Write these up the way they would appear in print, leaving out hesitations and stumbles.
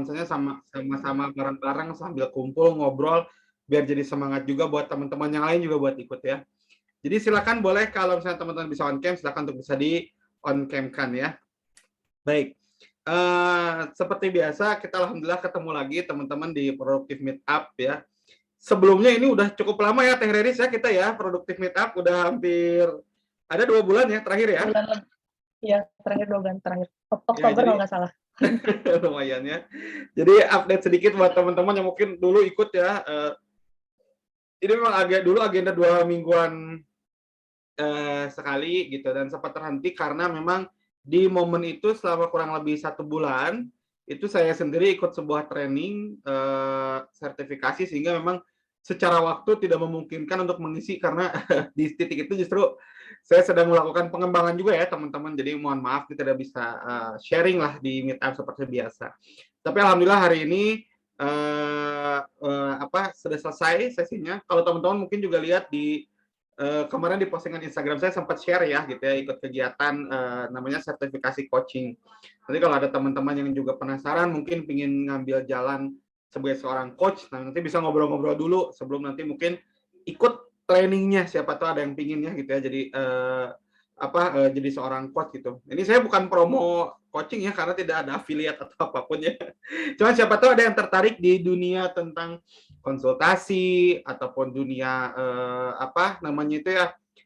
nuansanya sama-sama bareng-bareng sambil kumpul, ngobrol, biar jadi semangat juga buat teman-teman yang lain juga buat ikut ya. Jadi silakan boleh kalau misalnya teman-teman bisa on cam, silakan untuk bisa di on cam-kan ya. Baik. Seperti biasa kita alhamdulillah ketemu lagi teman-teman di Produktif Meetup ya. Sebelumnya ini udah cukup lama ya Teh Reris ya kita ya, Produktif Meetup udah hampir ada 2 bulan ya terakhir ya. Iya, terakhir 2 bulan terakhir. Oktober Ya, kalau nggak salah. lumayan ya. Jadi update sedikit buat teman-teman yang mungkin dulu ikut ya. Ini memang dulu agenda 2 mingguan sekali gitu dan sempat terhenti karena memang di momen itu selama kurang lebih 1 bulan itu saya sendiri ikut sebuah training sertifikasi sehingga memang secara waktu tidak memungkinkan untuk mengisi karena di titik itu justru saya sedang melakukan pengembangan juga ya teman-teman, jadi mohon maaf tidak bisa sharing lah di meetup seperti biasa. Tapi alhamdulillah hari ini sudah selesai sesinya. Kalau teman-teman mungkin juga lihat di kemarin di postingan Instagram saya sempat share ya gitu ya, ikut kegiatan namanya sertifikasi coaching. Nanti kalau ada teman-teman yang juga penasaran mungkin ingin ngambil jalan sebagai seorang coach, nah nanti bisa ngobrol-ngobrol dulu sebelum nanti mungkin ikut trainingnya, siapa tahu ada yang pinginnya gitu ya, jadi jadi seorang coach gitu. Ini saya bukan promo coaching ya karena tidak ada affiliate atau apapun ya. Cuma siapa tahu ada yang tertarik di dunia tentang konsultasi ataupun dunia namanya itu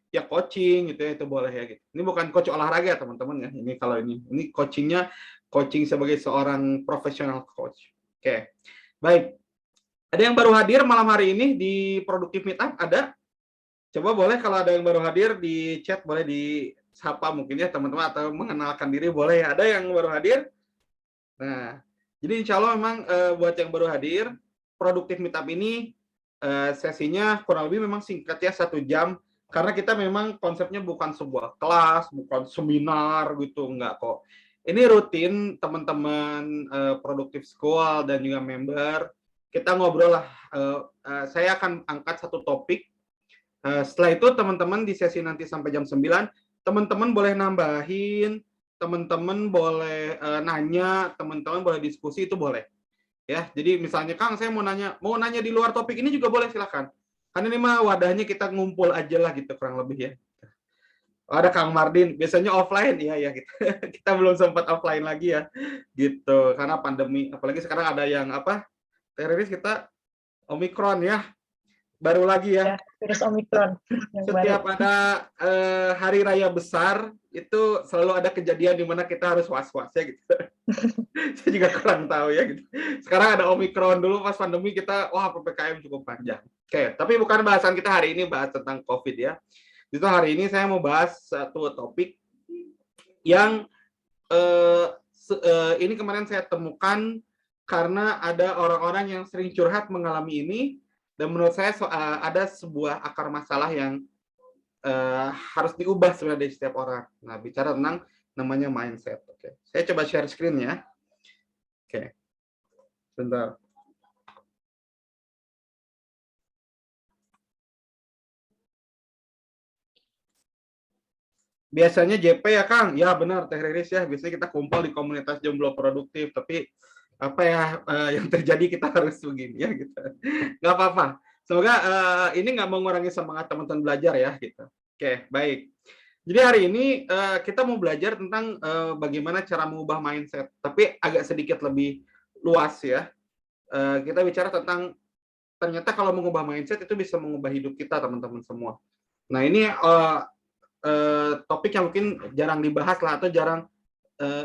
ya coaching gitu ya, itu boleh ya gitu. Ini bukan coach olahraga teman-teman ya. Ini kalau ini coachingnya coaching sebagai seorang profesional coach. Oke. Baik. Ada yang baru hadir malam hari ini di Produktif Meetup? Ada? Coba boleh kalau ada yang baru hadir di chat boleh disapa mungkin ya teman-teman atau mengenalkan diri boleh ya. Ada yang baru hadir? Nah, jadi insya Allah memang buat yang baru hadir, Produktif Meetup ini sesinya kurang lebih memang singkat ya 1 jam, karena kita memang konsepnya bukan sebuah kelas, bukan seminar gitu, enggak kok. Ini rutin teman-teman Produktif School dan juga member, kita ngobrol lah, saya akan angkat 1 topik, setelah itu teman-teman di sesi nanti sampai jam 9, teman-teman boleh nambahin, teman-teman boleh nanya, teman-teman boleh diskusi, itu boleh. Ya, jadi misalnya Kang, saya mau nanya di luar topik ini juga boleh, silakan. Kan ini mah wadahnya kita ngumpul aja lah gitu kurang lebih ya. Oh, ada Kang Mardin, biasanya offline ya gitu. Kita belum sempat offline lagi ya. Gitu, karena pandemi, apalagi sekarang ada yang teroris kita Omikron ya. Baru lagi ya. Virus Omikron. Setiap ada hari raya besar itu selalu ada kejadian di mana kita harus was-was ya gitu. Saya juga kurang tahu ya gitu. Sekarang ada Omikron, dulu pas pandemi kita wah PPKM cukup panjang. Oke, tapi bukan bahasan kita hari ini bahas tentang COVID ya. Justru hari ini saya mau bahas satu topik yang ini kemarin saya temukan karena ada orang-orang yang sering curhat mengalami ini dan menurut saya ada sebuah akar masalah yang harus diubah sebenarnya dari setiap orang. Nah, bicara tentang namanya mindset. Oke, saya coba share screen ya. Oke, sebentar. Biasanya JP ya Kang, ya benar Teh Riris ya. Biasanya kita kumpul di komunitas jomblo produktif, tapi apa ya yang terjadi kita harus begini ya gitu. Nggak apa-apa. Semoga ini nggak mengurangi semangat teman-teman belajar ya gitu. Oke, baik. Jadi hari ini kita mau belajar tentang bagaimana cara mengubah mindset, tapi agak sedikit lebih luas ya. Kita bicara tentang ternyata kalau mengubah mindset itu bisa mengubah hidup kita teman-teman semua. Nah ini topik yang mungkin jarang dibahas lah atau jarang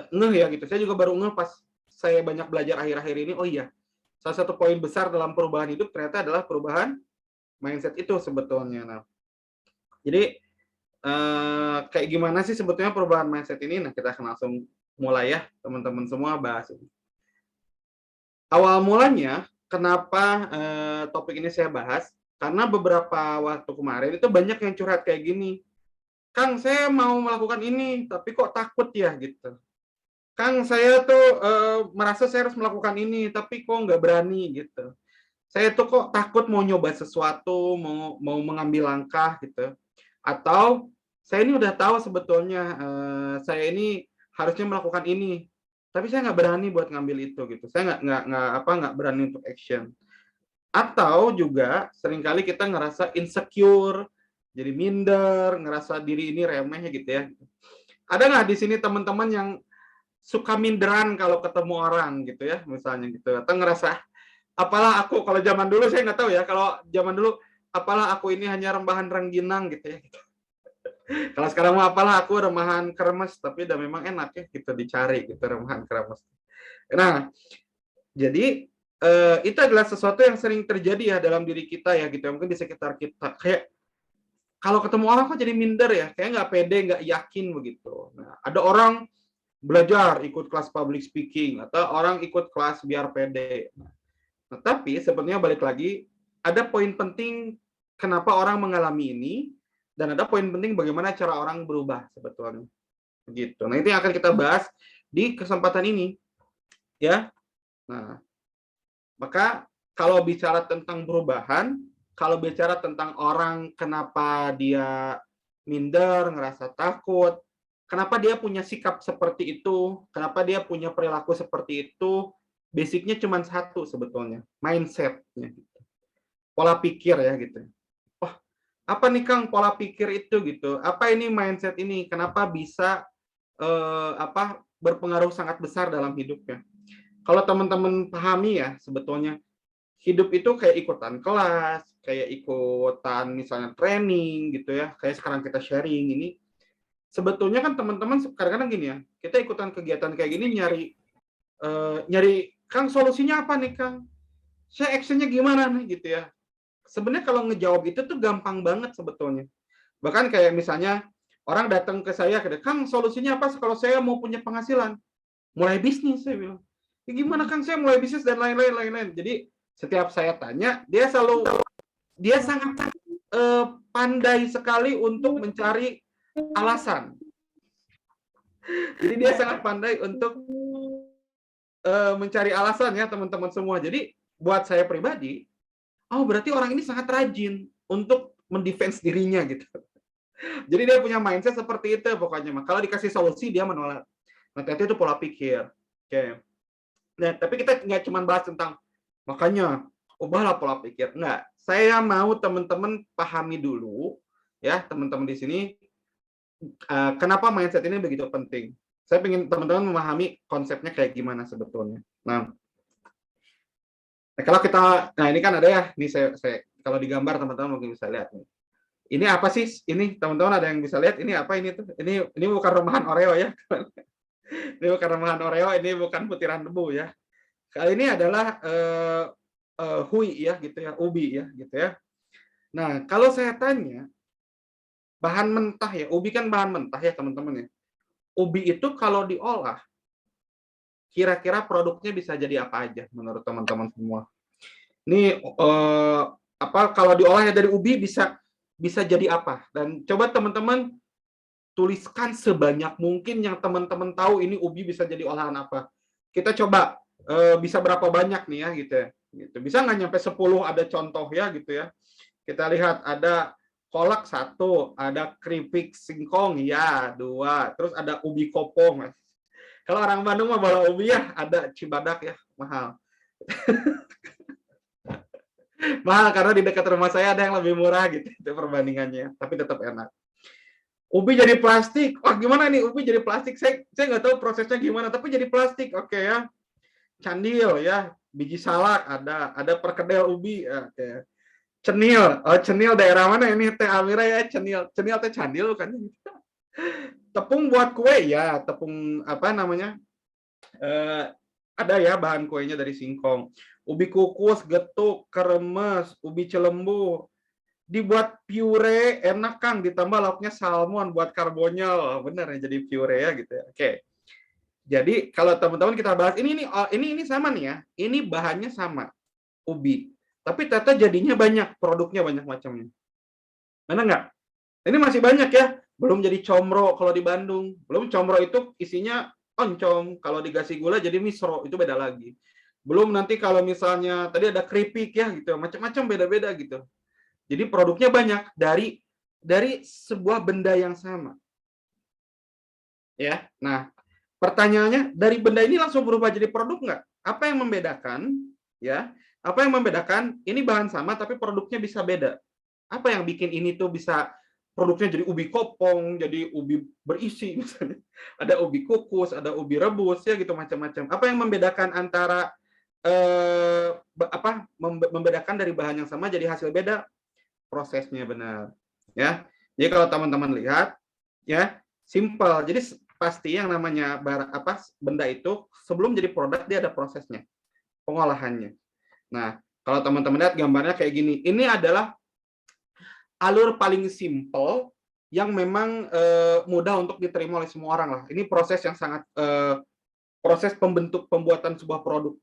ngeh ya gitu. Saya juga baru ngeh pas saya banyak belajar akhir-akhir ini. Oh iya, salah satu poin besar dalam perubahan hidup ternyata adalah perubahan mindset itu sebetulnya. Nah, jadi kayak gimana sih sebetulnya perubahan mindset ini? Nah, kita akan langsung mulai ya, teman-teman semua bahas ini. Awal mulanya, kenapa topik ini saya bahas? Karena beberapa waktu kemarin itu banyak yang curhat kayak gini. Kang, saya mau melakukan ini, tapi kok takut ya gitu. Kang, saya tuh merasa saya harus melakukan ini, tapi kok nggak berani gitu. Saya tuh kok takut mau nyoba sesuatu, mau mengambil langkah gitu. Atau saya ini udah tahu sebetulnya saya ini harusnya melakukan ini, tapi saya nggak berani buat ngambil itu gitu. Saya nggak berani untuk action. Atau juga seringkali kita ngerasa insecure, jadi minder, ngerasa diri ini remeh gitu ya. Ada nggak di sini teman-teman yang suka minderan kalau ketemu orang gitu ya, misalnya gitu, atau ngerasa apalah aku, kalau zaman dulu saya nggak tahu ya, kalau zaman dulu apalah aku ini hanya rembahan rengginang gitu ya. Kalau sekarang mah apalah aku remahan kremes, tapi udah memang enak ya gitu dicari gitu remahan kremes. Nah, jadi itu adalah sesuatu yang sering terjadi ya dalam diri kita ya gitu ya, mungkin di sekitar kita. Kayak kalau ketemu orang kok jadi minder ya, kayak nggak pede, nggak yakin begitu. Nah, ada orang belajar ikut kelas public speaking atau orang ikut kelas biar pede. Nah, tapi sebenarnya balik lagi ada poin penting kenapa orang mengalami ini dan ada poin penting bagaimana cara orang berubah sebetulnya. Begitu. Nah, itu yang akan kita bahas di kesempatan ini. Ya. Nah, maka kalau bicara tentang perubahan, kalau bicara tentang orang kenapa dia minder, ngerasa takut, kenapa dia punya sikap seperti itu, kenapa dia punya perilaku seperti itu, basicnya cuma satu sebetulnya, mindset-nya. Pola pikir ya gitu. Wah, apa nih Kang pola pikir itu gitu? Apa ini mindset ini? Kenapa bisa berpengaruh sangat besar dalam hidupnya? Kalau teman-teman pahami ya sebetulnya hidup itu kayak ikutan kelas, kayak ikutan misalnya training gitu ya, kayak sekarang kita sharing ini. Sebetulnya kan teman-teman kadang-kadang gini ya, kita ikutan kegiatan kayak gini nyari Kang solusinya apa nih Kang? Saya actionnya gimana nih gitu ya. Sebenarnya kalau ngejawab itu tuh gampang banget sebetulnya. Bahkan kayak misalnya orang datang ke saya, Kang solusinya apa kalau saya mau punya penghasilan? Mulai bisnis, saya bilang. Ya gimana Kang saya mulai bisnis dan lain-lain. Jadi setiap saya tanya, dia sangat pandai sekali untuk mencari alasan. Jadi dia sangat pandai untuk mencari alasan ya teman-teman semua. Jadi buat saya pribadi, oh berarti orang ini sangat rajin untuk mendefense dirinya gitu. Jadi dia punya mindset seperti itu pokoknya. Kalau dikasih solusi dia menolak. Nah, itu pola pikir. Oke. Nah, tapi kita nggak cuma bahas tentang makanya ubahlah pola pikir. Enggak. Saya mau teman-teman pahami dulu ya, teman-teman di sini kenapa mindset ini begitu penting. Saya ingin teman-teman memahami konsepnya kayak gimana sebetulnya. Nah, kalau kita, nah ini kan ada ya, nih saya kalau digambar teman-teman mungkin bisa lihat nih. Ini apa sih? Ini teman-teman ada yang bisa lihat? Ini apa ini tuh? Ini bukan rumahan Oreo ya. Ini bukan rumahan Oreo, ini bukan butiran debu ya. Kali ini adalah hui ya gitu ya, ubi ya gitu ya. Nah, kalau saya tanya bahan mentah ya, ubi kan bahan mentah ya teman-teman ya. Ubi itu kalau diolah kira-kira produknya bisa jadi apa aja menurut teman-teman semua? Ini kalau diolahnya dari ubi bisa jadi apa? Dan coba teman-teman tuliskan sebanyak mungkin yang teman-teman tahu ini ubi bisa jadi olahan apa. Kita coba bisa berapa banyak nih ya gitu ya. Gitu. Bisa nggak nyampe 10 ada contoh ya gitu ya. Kita lihat ada kolak 1, ada keripik singkong ya 2, terus ada ubi kopong. Kalau orang Bandung mah bawa ubi ya ada Cibadak ya mahal. Mahal karena di dekat rumah saya ada yang lebih murah gitu itu perbandingannya, tapi tetap enak. Ubi jadi plastik, wah gimana nih ubi jadi plastik? Saya nggak tahu prosesnya gimana, tapi jadi plastik, oke ya. Candil ya, biji salak ada perkedel ubi, oke. Cenil, oh cenil daerah mana ini Teh Amira ya cenil teh candil kan? Tepung buat kue ya, tepung apa namanya? Ada ya bahan kuenya dari singkong. Ubi kukus, getuk, kremes, ubi celembu, dibuat pure enak Kang, ditambah lauknya salmon buat karbonnya, bener ya jadi pure ya gitu ya. Oke. Jadi kalau teman-teman kita bahas ini sama nih ya, ini bahannya sama ubi, tapi ternyata jadinya banyak, produknya banyak macamnya. Mana nggak? Ini masih banyak ya, belum jadi comro kalau di Bandung, belum comro itu isinya oncom, kalau dikasih gula jadi misro itu beda lagi. Belum nanti kalau misalnya tadi ada keripik ya gitu, macam-macam beda-beda gitu. Jadi produknya banyak dari sebuah benda yang sama. Ya. Nah, Pertanyaannya, dari benda ini langsung berubah jadi produk nggak? Apa yang membedakan? Ya, apa yang membedakan? Ini bahan sama tapi produknya bisa beda. Apa yang bikin ini tuh bisa produknya jadi ubi kopong, jadi ubi berisi misalnya. Ada ubi kukus, ada ubi rebus ya gitu macam-macam. Apa yang membedakan antara membedakan dari bahan yang sama jadi hasil beda? Prosesnya benar. Ya. Jadi kalau teman-teman lihat ya, simple. Jadi pasti yang namanya benda itu sebelum jadi produk dia ada prosesnya, pengolahannya. Nah, kalau teman-teman lihat gambarnya kayak gini, ini adalah alur paling simple yang memang mudah untuk diterima oleh semua orang lah. Ini proses yang sangat proses pembuatan sebuah produk,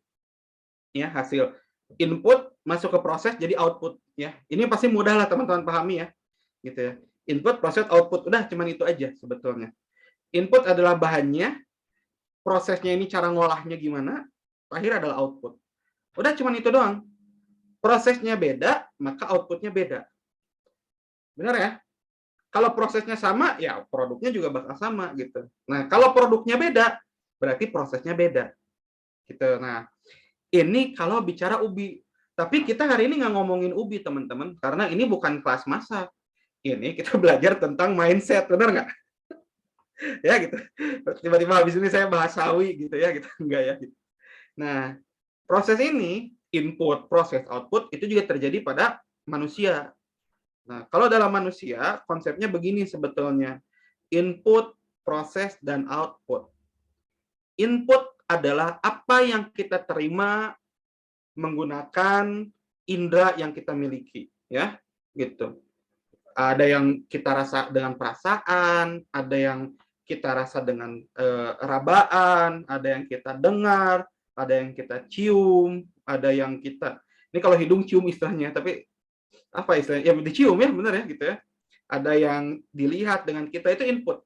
ya hasil input masuk ke proses jadi output, ya. Ini pasti mudah lah teman-teman pahami ya, gitu ya. Input, proses, output, udah cuman itu aja sebetulnya. Input adalah bahannya, prosesnya ini cara ngolahnya gimana, akhir adalah output. Udah cuman itu doang. Prosesnya beda, maka outputnya beda. Benar ya? Kalau prosesnya sama, ya produknya juga bakal sama gitu. Nah, kalau produknya beda, berarti prosesnya beda. Gitu. Nah, ini kalau bicara ubi. Tapi kita hari ini nggak ngomongin ubi, teman-teman, karena ini bukan kelas masak. Ini kita belajar tentang mindset, benar nggak? Ya gitu. Tiba-tiba habis ini saya bahas sawi gitu ya, gitu enggak ya. Nah, proses ini input, proses, output itu juga terjadi pada manusia. Nah, kalau dalam manusia konsepnya begini sebetulnya. Input, proses dan output. Input adalah apa yang kita terima menggunakan indera yang kita miliki, ya. Gitu. Ada yang kita rasa dengan perasaan, ada yang kita rasa dengan rabaan, ada yang kita dengar, ada yang kita cium, ada yang kita ini kalau hidung cium istilahnya, tapi apa istilahnya? Ya dicium ya, benar ya gitu ya. Ada yang dilihat dengan kita itu input.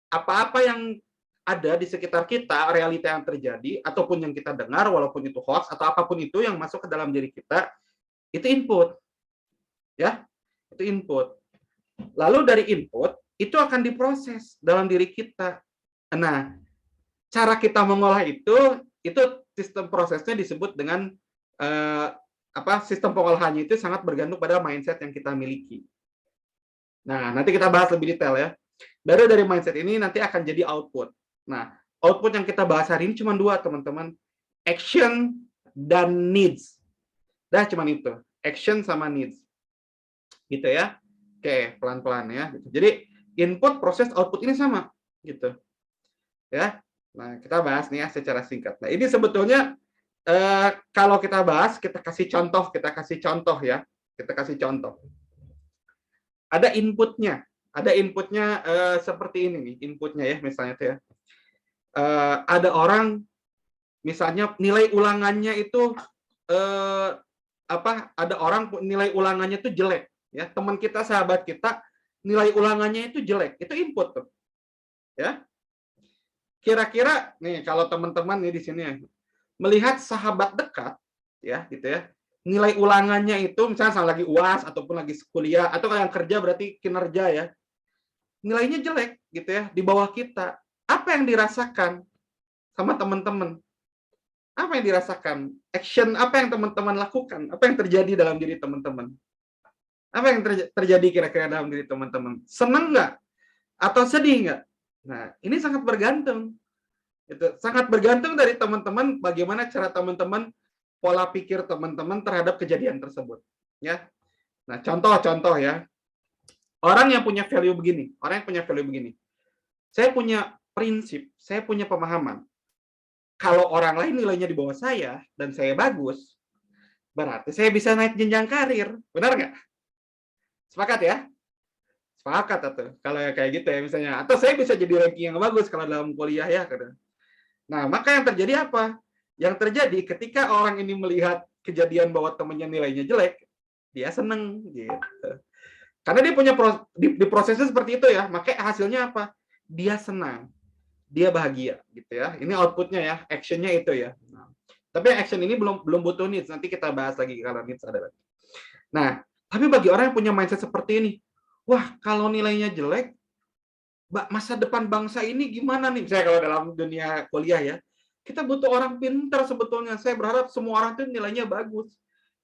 Apa-apa yang ada di sekitar kita, realita yang terjadi ataupun yang kita dengar walaupun itu hoax atau apapun itu yang masuk ke dalam diri kita, itu input. Ya, itu input. Lalu dari input itu akan diproses dalam diri kita. Nah, cara kita mengolah itu sistem prosesnya disebut dengan sistem pengolahannya itu sangat bergantung pada mindset yang kita miliki. Nah, nanti kita bahas lebih detail ya. Dari mindset ini nanti akan jadi output. Nah, output yang kita bahas hari ini cuma dua, teman-teman. Action dan needs. Dah cuma itu. Action sama needs. Gitu ya. Oke, pelan-pelan ya. Jadi input, proses, output ini sama, gitu. Ya. Nah, kita bahas nih ya secara singkat. Nah, ini sebetulnya kalau kita bahas, kita kasih contoh ya. Kita kasih contoh. Ada inputnya seperti ini nih, inputnya ya, misalnya tuh ya. Ada orang, misalnya nilai ulangannya itu ada orang nilai ulangannya itu jelek. Ya, teman kita, sahabat kita, nilai ulangannya itu jelek, itu input tuh, ya. Kira-kira nih kalau teman-teman nih di sini ya, melihat sahabat dekat, ya, gitu ya, nilai ulangannya itu misalnya lagi UAS ataupun lagi kuliah atau yang kerja berarti kinerja ya, nilainya jelek, gitu ya, di bawah kita, apa yang dirasakan sama teman-teman? Apa yang dirasakan? Action apa yang teman-teman lakukan? Apa yang terjadi dalam diri teman-teman? Apa yang terjadi kira-kira dalam diri teman-teman? Senang nggak? Atau sedih nggak? Nah, ini sangat bergantung. Itu sangat bergantung dari teman-teman, bagaimana cara teman-teman, pola pikir teman-teman terhadap kejadian tersebut. Ya. Nah, contoh ya. Orang yang punya value begini. Saya punya prinsip, saya punya pemahaman. Kalau orang lain nilainya di bawah saya, dan saya bagus, berarti saya bisa naik jenjang karir. Benar nggak? Sepakat ya? Sepakat atau kalau kayak gitu ya misalnya. Atau saya bisa jadi ranking yang bagus kalau dalam kuliah ya. Nah, maka yang terjadi apa? Yang terjadi ketika orang ini melihat kejadian bahwa temannya nilainya jelek, dia seneng gitu. Karena dia punya di prosesnya seperti itu ya, makanya hasilnya apa? Dia senang, dia bahagia gitu ya. Ini outputnya ya, actionnya itu ya. Nah, tapi action ini belum butuh needs. Nanti kita bahas lagi kalau needs ada. Nah, tapi bagi orang yang punya mindset seperti ini, wah kalau nilainya jelek, masa depan bangsa ini gimana nih? Saya kalau dalam dunia kuliah ya, kita butuh orang pintar sebetulnya. Saya berharap semua orang itu nilainya bagus.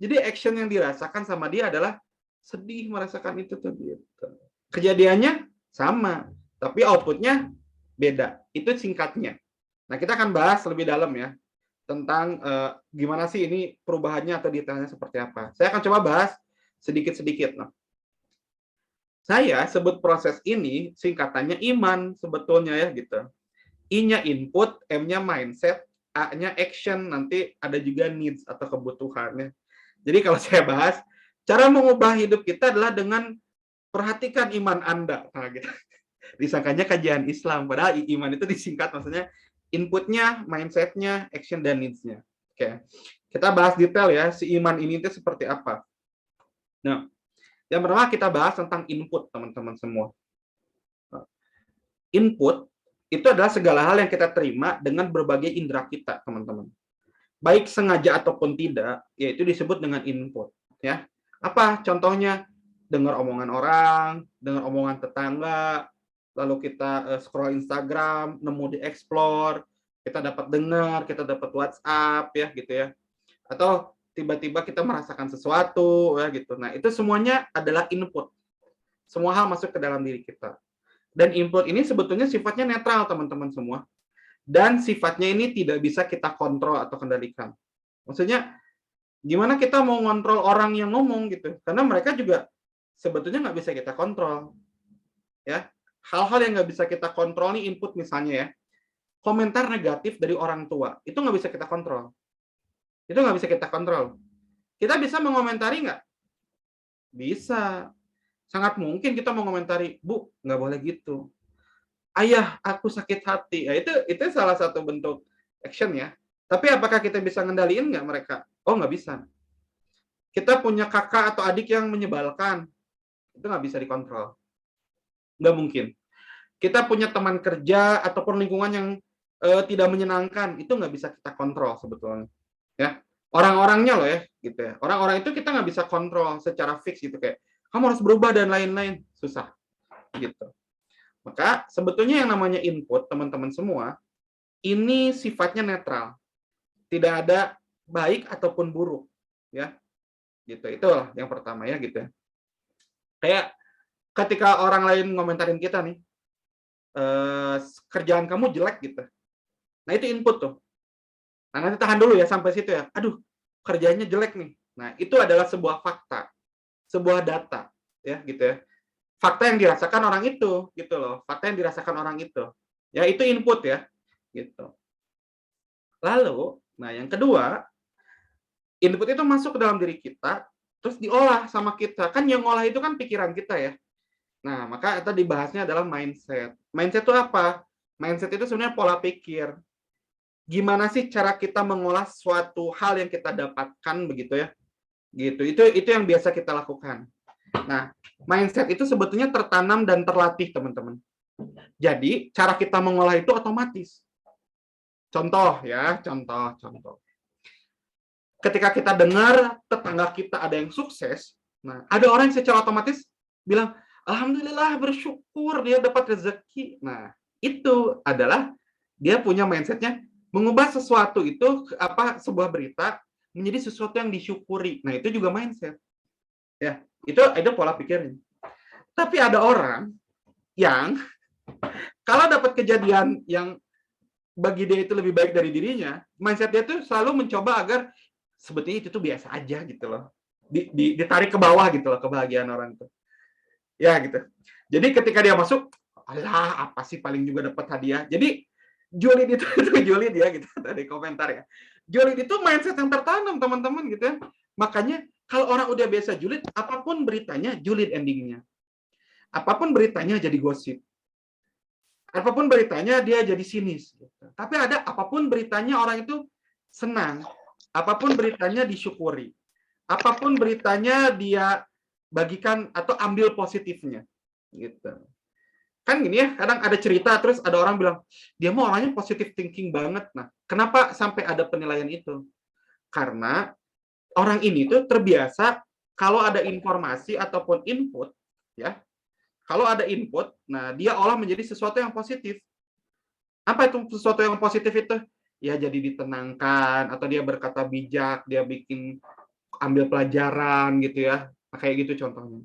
Jadi action yang dirasakan sama dia adalah sedih merasakan itu tuh gitu. Kejadiannya sama, tapi outputnya beda. Itu singkatnya. Nah, kita akan bahas lebih dalam ya tentang gimana sih ini perubahannya atau detailnya seperti apa. Saya akan coba bahas sedikit-sedikit. Nah, saya sebut proses ini singkatannya iman sebetulnya ya gitu. I-nya input, M-nya mindset, A-nya action, nanti ada juga needs atau kebutuhannya. Jadi kalau saya bahas, cara mengubah hidup kita adalah dengan perhatikan iman Anda. Nah, gitu. Disangkanya kajian Islam, padahal iman itu disingkat maksudnya inputnya, mindsetnya, action, dan needs-nya. Oke, kita bahas detail ya, si iman ini itu seperti apa. Nah, yang pertama kita bahas tentang input, teman-teman semua. Input itu adalah segala hal yang kita terima dengan berbagai indera kita, teman-teman. Baik sengaja ataupun tidak, yaitu disebut dengan input. Ya, apa contohnya? Dengar omongan orang, dengar omongan tetangga, lalu kita scroll Instagram, nemu di explore, kita dapat dengar, kita dapat WhatsApp, ya gitu ya. Atau tiba-tiba kita merasakan sesuatu, ya gitu. Nah, itu semuanya adalah input. Semua hal masuk ke dalam diri kita. Dan input ini sebetulnya sifatnya netral, teman-teman semua. Dan sifatnya ini tidak bisa kita kontrol atau kendalikan. Maksudnya, gimana kita mau ngontrol orang yang ngomong gitu? Karena mereka juga sebetulnya nggak bisa kita kontrol. Ya, hal-hal yang nggak bisa kita kontrol nih input misalnya ya. Komentar negatif dari orang tua, itu nggak bisa kita kontrol. Itu nggak bisa kita kontrol. Kita bisa mengomentari nggak? Bisa. Sangat mungkin kita mengomentari, Bu, nggak boleh gitu. Ayah, aku sakit hati. Ya, itu salah satu bentuk action ya. Tapi apakah kita bisa ngendaliin nggak mereka? Oh, nggak bisa. Kita punya kakak atau adik yang menyebalkan. Itu nggak bisa dikontrol. Nggak mungkin. Kita punya teman kerja ataupun lingkungan yang tidak menyenangkan. Itu nggak bisa kita kontrol sebetulnya. Ya, orang-orangnya loh ya, gitu ya. Orang-orang itu kita nggak bisa kontrol secara fix gitu kayak kamu harus berubah dan lain-lain, susah gitu. Maka sebetulnya yang namanya input teman-teman semua ini sifatnya netral, tidak ada baik ataupun buruk, ya gitu. Itulah yang pertama ya gitu ya. Kayak ketika orang lain ngomentarin kita nih, kerjaan kamu jelek gitu. Nah itu input tuh. Nah nanti tahan dulu ya sampai situ ya. Aduh kerjanya jelek nih. Nah itu adalah sebuah fakta, sebuah data, ya gitu ya. Fakta yang dirasakan orang itu, gitu loh. Fakta yang dirasakan orang itu, ya itu input ya, gitu. Lalu, nah yang kedua, input itu masuk ke dalam diri kita, terus diolah sama kita. Kan yang ngolah itu kan pikiran kita ya. Nah maka tadi dibahasnya adalah mindset. Mindset itu apa? Mindset itu sebenarnya pola pikir. Gimana sih cara kita mengolah suatu hal yang kita dapatkan begitu ya? Gitu. Itu yang biasa kita lakukan. Nah, mindset itu sebetulnya tertanam dan terlatih, teman-teman. Jadi, cara kita mengolah itu otomatis. Contoh ya, contoh. Ketika kita dengar tetangga kita ada yang sukses, nah, ada orang yang secara otomatis bilang, alhamdulillah bersyukur dia dapat rezeki. Nah, itu adalah dia punya mindsetnya mengubah sesuatu itu sebuah berita menjadi sesuatu yang disyukuri. Nah, itu juga mindset. Ya, itu pola pikirnya. Tapi ada orang yang kalau dapat kejadian yang bagi dia itu lebih baik dari dirinya, mindset dia tuh selalu mencoba agar sebetulnya itu tuh biasa aja gitu loh. Ditarik ke bawah gitu loh kebahagiaan orang itu. Ya gitu. Jadi ketika dia masuk, alah apa sih paling juga dapat hadiah. Jadi julid itu julid ya gitu dari komentar ya. Julid itu mindset yang tertanam teman-teman gitu ya. Makanya kalau orang udah biasa julid, apapun beritanya julid endingnya. Apapun beritanya jadi gosip. Apapun beritanya dia jadi sinis. Tapi ada apapun beritanya orang itu senang. Apapun beritanya disyukuri. Apapun beritanya dia bagikan atau ambil positifnya. Gitu. Kan gini ya, kadang ada cerita terus ada orang bilang, dia mau orangnya positive thinking banget. Nah, kenapa sampai ada penilaian itu? Karena orang ini tuh terbiasa kalau ada informasi ataupun input, ya, kalau ada input, nah dia olah menjadi sesuatu yang positif. Apa itu sesuatu yang positif itu? Ya jadi ditenangkan, atau dia berkata bijak, dia bikin ambil pelajaran gitu ya. Nah, kayak gitu contohnya.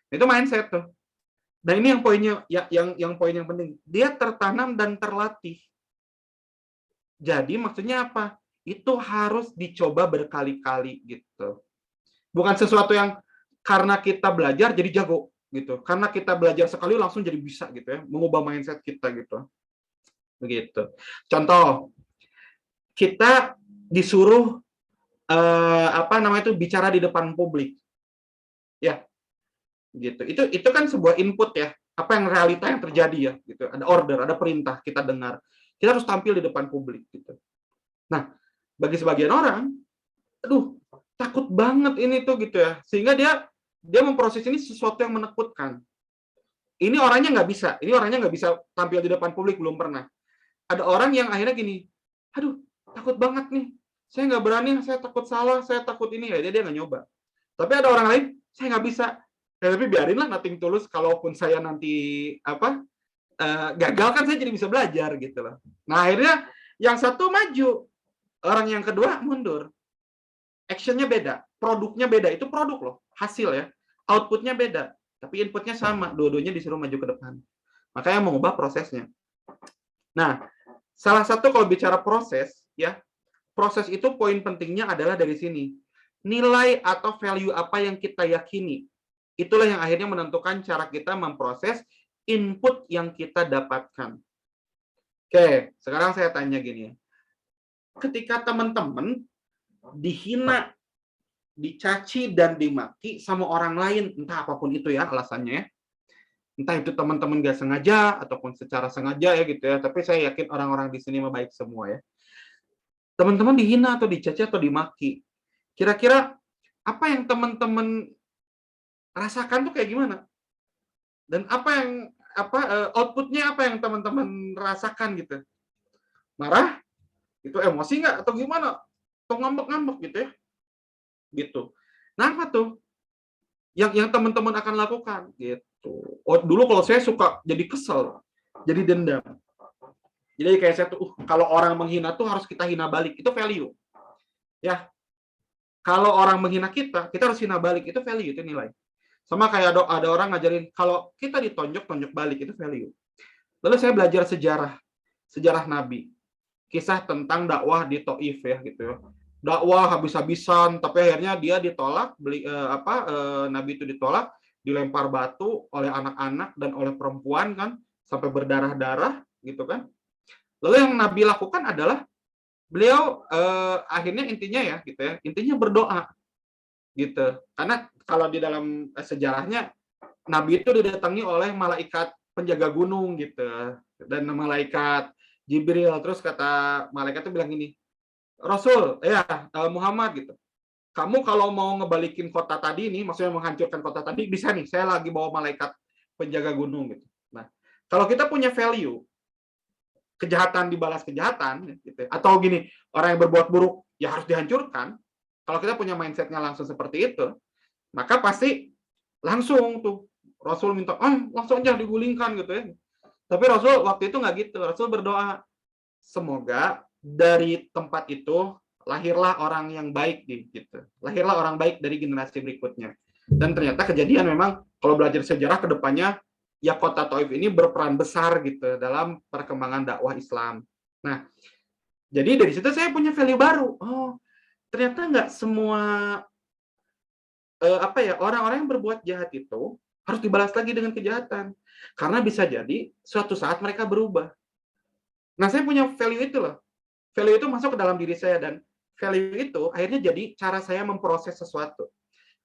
Itu mindset tuh. Dan ini yang poinnya, yang poin yang penting. Dia tertanam dan terlatih. Jadi maksudnya apa? Itu harus dicoba berkali-kali gitu. Bukan sesuatu yang karena kita belajar jadi jago gitu. Karena kita belajar sekali langsung jadi bisa gitu ya, mengubah mindset kita gitu. Begitu. Contoh, kita disuruh apa namanya itu bicara di depan publik. Ya, gitu. Itu kan sebuah input ya. Apa yang realita yang terjadi ya gitu. Ada order, ada perintah kita dengar. Kita harus tampil di depan publik gitu. Nah, bagi sebagian orang, aduh, takut banget ini tuh gitu ya. Sehingga dia memproses ini sesuatu yang menakutkan. Ini orangnya nggak bisa. Ini orangnya nggak bisa tampil di depan publik, belum pernah. Ada orang yang akhirnya gini, aduh, takut banget nih. Saya nggak berani, saya takut salah, saya takut ini. Ya, dia nggak nyoba. Tapi ada orang lain, saya nggak bisa. Ya, tapi biarinlah nothing tulus, kalaupun saya nanti gagal kan saya jadi bisa belajar gitu loh. Nah akhirnya yang satu maju, orang yang kedua mundur. Actionnya beda, produknya beda. Itu produk loh, hasil ya. Outputnya beda, tapi inputnya sama. Dua-duanya disuruh maju ke depan. Makanya mengubah prosesnya. Nah, salah satu kalau bicara proses, ya, proses itu poin pentingnya adalah dari sini. Nilai atau value apa yang kita yakini. Itulah yang akhirnya menentukan cara kita memproses input yang kita dapatkan. Oke, sekarang saya tanya gini ya. Ketika teman-teman dihina, dicaci, dan dimaki sama orang lain, entah apapun itu ya alasannya ya, entah itu teman-teman gak sengaja ataupun secara sengaja ya gitu ya, tapi saya yakin orang-orang di sini baik semua ya. Teman-teman dihina atau dicaci atau dimaki, kira-kira apa yang teman-teman rasakan tuh kayak gimana? Dan outputnya apa yang teman-teman rasakan gitu? Marah? Itu emosi nggak atau gimana? Atau ngambek-ngambek gitu ya? Gitu. Nah, apa tuh yang teman-teman akan lakukan gitu? Oh, dulu kalau saya suka jadi kesel, jadi dendam. Jadi kayak saya tuh, kalau orang menghina tuh harus kita hina balik. Itu value. Ya. Kalau orang menghina kita harus hina balik. Itu value, itu nilai. Sama kayak ada orang ngajarin, kalau kita ditonjok, tonjok balik. Itu value. Lalu saya belajar sejarah Nabi. Kisah tentang dakwah di Taif ya gitu ya. Dakwah habis-habisan, tapi akhirnya dia ditolak, Nabi itu ditolak, dilempar batu oleh anak-anak dan oleh perempuan kan, sampai berdarah-darah gitu kan. Lalu yang Nabi lakukan adalah beliau akhirnya intinya ya gitu ya, intinya berdoa gitu. Karena kalau di dalam sejarahnya Nabi itu didatangi oleh malaikat penjaga gunung gitu, dan malaikat Jibril, terus kata malaikat itu bilang gini, Rasul, ya Muhammad gitu, kamu kalau mau ngebalikin kota tadi nih, maksudnya menghancurkan kota tadi, bisa nih, saya lagi bawa malaikat penjaga gunung gitu. Nah, kalau kita punya value, kejahatan dibalas kejahatan, gitu, atau gini, orang yang berbuat buruk ya harus dihancurkan. Kalau kita punya mindsetnya langsung seperti itu, maka pasti langsung tuh Rasul minta, langsung aja digulingkan gitu ya. Tapi Rasul waktu itu nggak gitu. Rasul berdoa, semoga dari tempat itu lahirlah orang yang baik gitu. Lahirlah orang baik dari generasi berikutnya. Dan ternyata kejadian memang kalau belajar sejarah ke depannya, ya kota Taif ini berperan besar gitu dalam perkembangan dakwah Islam. Nah, jadi dari situ saya punya value baru. Oh, ternyata nggak semua orang-orang yang berbuat jahat itu harus dibalas lagi dengan kejahatan. Karena bisa jadi suatu saat mereka berubah. Nah, saya punya value itu loh. Value itu masuk ke dalam diri saya, dan value itu akhirnya jadi cara saya memproses sesuatu.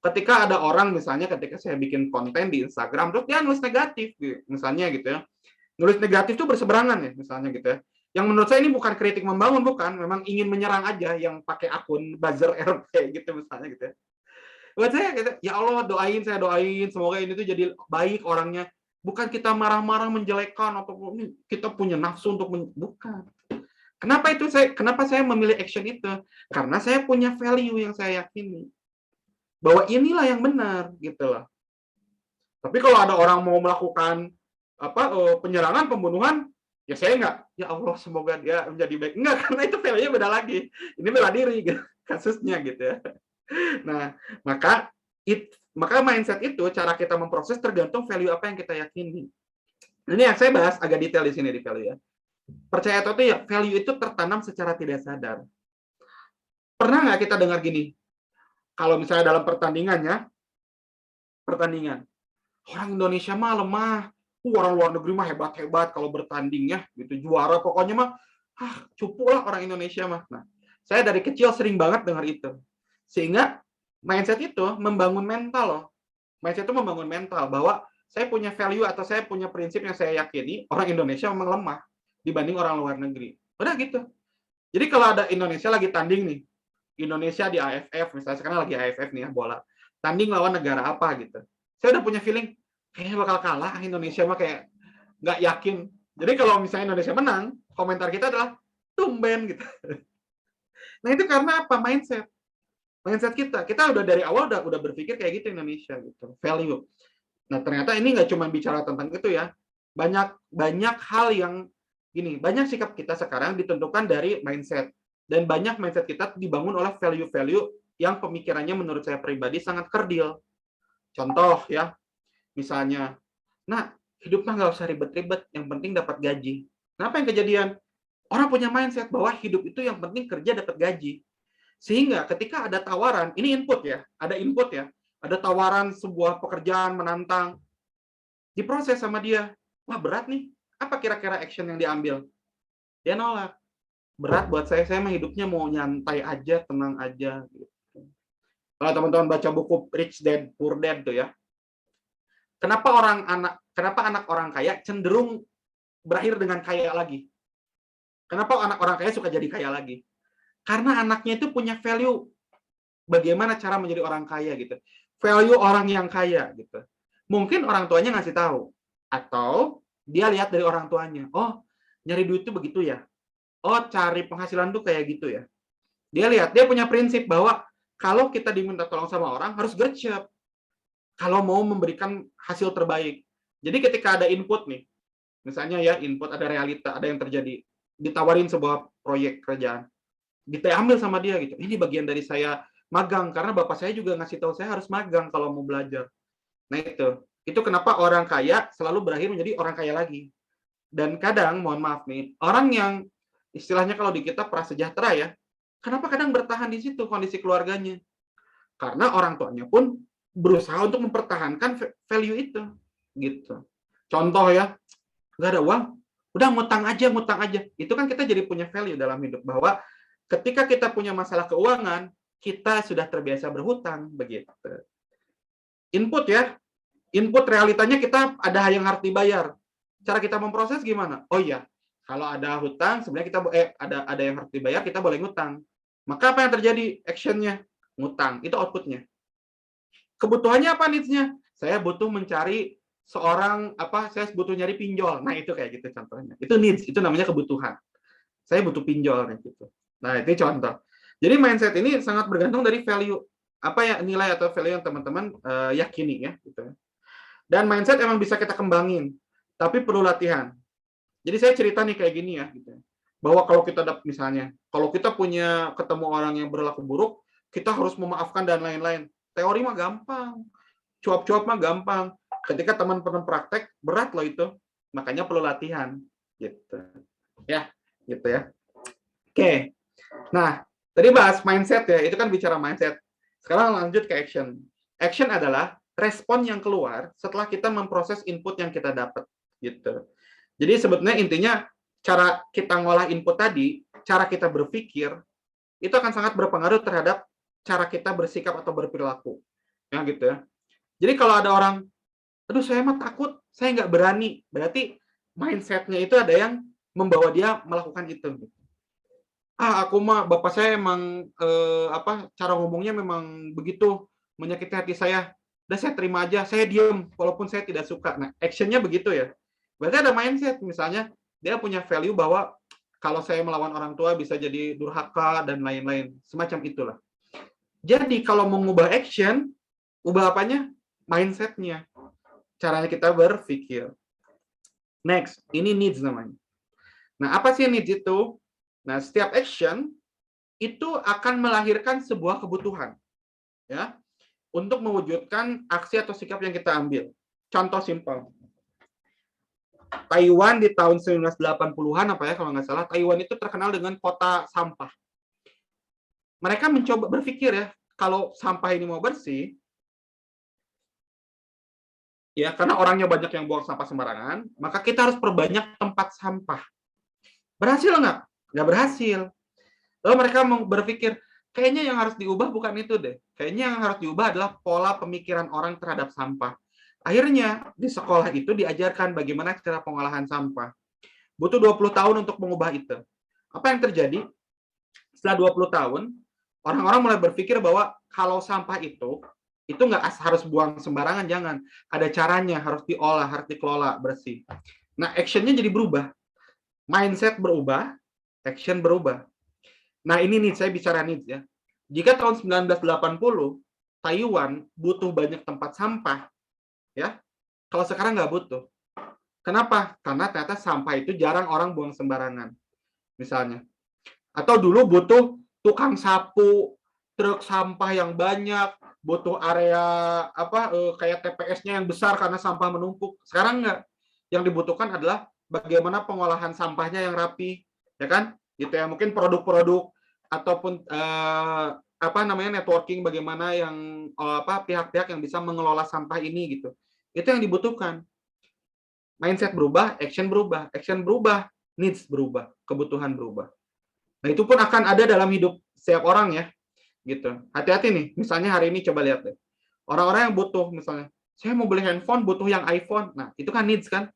Ketika ada orang, misalnya ketika saya bikin konten di Instagram, terus dia nulis negatif, misalnya gitu ya. Nulis negatif itu berseberangan ya, misalnya gitu ya. Yang menurut saya ini bukan kritik membangun, bukan. Memang ingin menyerang aja yang pakai akun buzzer RP gitu misalnya gitu ya. Buat saya gitu, ya Allah saya doain semoga ini tuh jadi baik orangnya. Bukan kita marah-marah menjelekkan atau kita punya nafsu untuk bukan. Kenapa saya memilih action itu? Karena saya punya value yang saya yakini. Bahwa inilah yang benar gitu loh. Tapi kalau ada orang mau melakukan penyerangan, pembunuhan, ya saya nggak, ya Allah semoga dia menjadi baik. Enggak, karena itu value-nya beda lagi. Ini bela diri gitu, kasusnya gitu ya. Nah, maka mindset itu cara kita memproses tergantung value apa yang kita yakini. Ini yang saya bahas agak detail di sini di value ya. Percaya atau tidak, value itu tertanam secara tidak sadar. Pernah nggak kita dengar gini? Kalau misalnya dalam pertandingan, orang Indonesia mah lemah, orang luar negeri mah hebat-hebat kalau bertanding ya, gitu juara pokoknya mah, cupu lah orang Indonesia mah. Nah, saya dari kecil sering banget dengar itu, sehingga mindset itu membangun mental loh. Mindset itu membangun mental bahwa saya punya value atau saya punya prinsip yang saya yakini orang Indonesia memang lemah dibanding orang luar negeri. Udah gitu. Jadi kalau ada Indonesia lagi tanding nih, Indonesia di AFF, misalnya sekarang lagi AFF nih ya, bola. Tanding lawan negara apa gitu. Saya udah punya feeling, kayaknya bakal kalah Indonesia mah, kayak nggak yakin. Jadi kalau misalnya Indonesia menang, komentar kita adalah, tumben gitu. Nah itu karena apa? Mindset kita. Kita udah dari awal udah berpikir kayak gitu Indonesia gitu. Value. Nah ternyata ini nggak cuma bicara tentang itu ya. Banyak hal yang gini, banyak sikap kita sekarang ditentukan dari mindset. Dan banyak mindset kita dibangun oleh value-value yang pemikirannya menurut saya pribadi sangat kerdil. Contoh ya, misalnya, nah hidup mah nggak usah ribet-ribet, yang penting dapat gaji. Nah apa yang kejadian? Orang punya mindset bahwa hidup itu yang penting kerja dapat gaji. Sehingga ketika ada tawaran, ini input ya, ada tawaran sebuah pekerjaan menantang, diproses sama dia, wah berat nih, apa kira-kira action yang diambil? Dia nolak. Berat buat saya mah hidupnya mau nyantai aja, tenang aja. Gitu. Kalau teman-teman baca buku Rich Dad Poor Dad tuh ya, kenapa anak orang kaya cenderung berakhir dengan kaya lagi? Kenapa anak orang kaya suka jadi kaya lagi? Karena anaknya itu punya value bagaimana cara menjadi orang kaya gitu. Value orang yang kaya gitu. Mungkin orang tuanya ngasih tahu, atau dia lihat dari orang tuanya, oh nyari duit itu begitu ya. Oh, cari penghasilan tuh kayak gitu ya. Dia lihat, dia punya prinsip bahwa kalau kita diminta tolong sama orang, harus gercep. Kalau mau memberikan hasil terbaik. Jadi ketika ada input nih, misalnya ya input, ada realita, ada yang terjadi, ditawarin sebuah proyek kerjaan, diambil sama dia gitu. Ini bagian dari saya magang, karena bapak saya juga ngasih tahu saya harus magang kalau mau belajar. Nah itu kenapa orang kaya selalu berakhir menjadi orang kaya lagi. Dan kadang, mohon maaf nih, orang yang istilahnya kalau di kita prasejahtera ya, kenapa kadang bertahan di situ kondisi keluarganya? Karena orang tuanya pun berusaha untuk mempertahankan value itu, gitu. Contoh ya, nggak ada uang, udah ngutang aja. Itu kan kita jadi punya value dalam hidup, bahwa ketika kita punya masalah keuangan, kita sudah terbiasa berhutang, begitu. Input ya, input realitanya kita ada yang harus dibayar. Cara kita memproses gimana? Oh iya, kalau ada hutang, sebenarnya kita ada yang harus dibayar, kita boleh ngutang. Maka apa yang terjadi? Actionnya ngutang, itu outputnya. Kebutuhannya apa needs-nya? Saya butuh mencari saya butuh nyari pinjol. Nah itu kayak gitu contohnya. Itu needs, itu namanya kebutuhan. Saya butuh pinjol gitu. Nah itu contoh. Jadi mindset ini sangat bergantung dari value, apa ya, nilai atau value yang teman-teman yakini ya. Gitu. Dan mindset emang bisa kita kembangin, tapi perlu latihan. Jadi saya cerita nih kayak gini ya, gitu. Bahwa kalau kita misalnya, kalau kita punya ketemu orang yang berlaku buruk, kita harus memaafkan dan lain-lain. Teori mah gampang, cuap-cuap mah gampang. Ketika teman-teman praktek, berat loh itu. Makanya perlu latihan, gitu. Ya, gitu ya. Oke. Nah, tadi bahas mindset ya, itu kan bicara mindset. Sekarang lanjut ke action. Action adalah respon yang keluar setelah kita memproses input yang kita dapat, gitu. Jadi sebetulnya intinya cara kita ngolah input tadi, cara kita berpikir, itu akan sangat berpengaruh terhadap cara kita bersikap atau berperilaku. Ya gitu ya. Jadi kalau ada orang, aduh saya mah takut, saya nggak berani, berarti mindset-nya itu ada yang membawa dia melakukan itu. Aku mah, bapak saya emang cara ngomongnya memang begitu, menyakiti hati saya. Udah saya terima aja, saya diem, walaupun saya tidak suka. Nah, action-nya begitu ya. Berarti ada mindset, misalnya dia punya value bahwa kalau saya melawan orang tua bisa jadi durhaka dan lain-lain, semacam itulah. Jadi kalau mau mengubah action, ubah apanya? Mindset-nya. caranya kita berpikir. Next, ini needs namanya. Nah, apa sih needs itu? Nah, setiap action itu akan melahirkan sebuah kebutuhan, ya, untuk mewujudkan aksi atau sikap yang kita ambil. Contoh simpel. Taiwan di tahun 1980-an apa ya kalau nggak salah, Taiwan itu terkenal dengan kota sampah. Mereka mencoba berpikir ya, kalau sampah ini mau bersih, ya karena orangnya banyak yang buang sampah sembarangan, maka kita harus perbanyak tempat sampah. Berhasil nggak? Nggak berhasil. Lalu mereka berpikir, kayaknya yang harus diubah bukan itu deh. Kayaknya yang harus diubah adalah pola pemikiran orang terhadap sampah. Akhirnya, di sekolah itu diajarkan bagaimana cara pengolahan sampah. Butuh 20 tahun untuk mengubah itu. Apa yang terjadi? Setelah 20 tahun, orang-orang mulai berpikir bahwa kalau sampah itu nggak harus buang sembarangan, jangan. Ada caranya, harus diolah, harus dikelola, bersih. Nah, action-nya jadi berubah. Mindset berubah, action berubah. Nah, ini nih, saya bicara needs ya. Jika tahun 1980, Taiwan butuh banyak tempat sampah, ya. Kalau sekarang nggak butuh. Kenapa? Karena ternyata sampah itu jarang orang buang sembarangan, misalnya. Atau dulu butuh tukang sapu, truk sampah yang banyak, butuh area kayak TPS-nya yang besar karena sampah menumpuk. Sekarang nggak. Yang dibutuhkan adalah bagaimana pengolahan sampahnya yang rapi, ya kan? Gitu ya. Mungkin produk-produk ataupun networking bagaimana yang pihak-pihak yang bisa mengelola sampah ini gitu. Itu yang dibutuhkan. Mindset berubah, action berubah, needs berubah, kebutuhan berubah. Nah, itu pun akan ada dalam hidup setiap orang ya, gitu. Hati-hati nih, misalnya hari ini coba lihat deh. Orang-orang yang butuh misalnya, saya mau beli handphone, butuh yang iPhone. Nah, itu kan needs kan?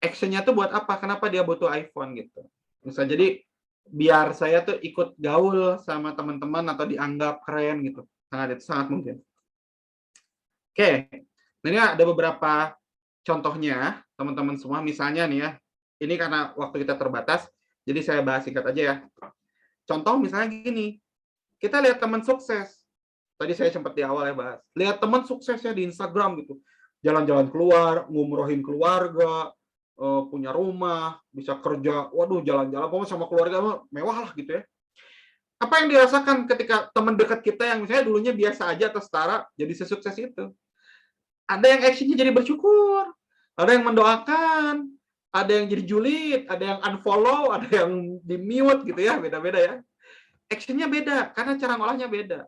Action-nya tuh buat apa? Kenapa dia butuh iPhone gitu? Misalnya jadi biar saya tuh ikut gaul sama teman-teman atau dianggap keren gitu. Sangat mungkin. Oke, nah ini ada beberapa contohnya, teman-teman semua. Misalnya nih ya, ini karena waktu kita terbatas, jadi saya bahas singkat aja ya. Contoh misalnya gini, kita lihat teman sukses. Tadi saya sempat di awal ya bahas. Lihat teman suksesnya di Instagram gitu. Jalan-jalan keluar, ngumrohin keluarga, punya rumah, bisa kerja, waduh jalan-jalan, pokoknya sama keluarga mewah lah gitu ya. Apa yang dirasakan ketika teman dekat kita yang misalnya dulunya biasa aja atau setara, jadi sesukses itu? Ada yang actionnya jadi bersyukur, ada yang mendoakan, ada yang jadi julid, ada yang unfollow, ada yang di mute gitu ya, beda-beda ya. Actionnya beda, karena cara ngolahnya beda.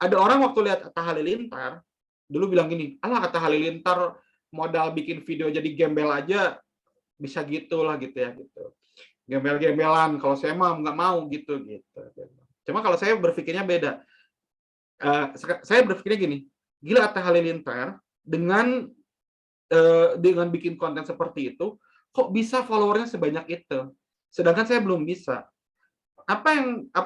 Ada orang waktu lihat Atta Halilintar, dulu bilang gini, alah Atta Halilintar modal bikin video jadi gembel aja, bisa gitulah gitu ya, gitu. Gembel-gembelan, kalau saya mah nggak mau gitu. Cuma kalau saya berpikirnya beda. Saya berpikirnya gini, gila Atta Halilintar dengan bikin konten seperti itu, kok bisa followernya sebanyak itu? Sedangkan saya belum bisa. Apa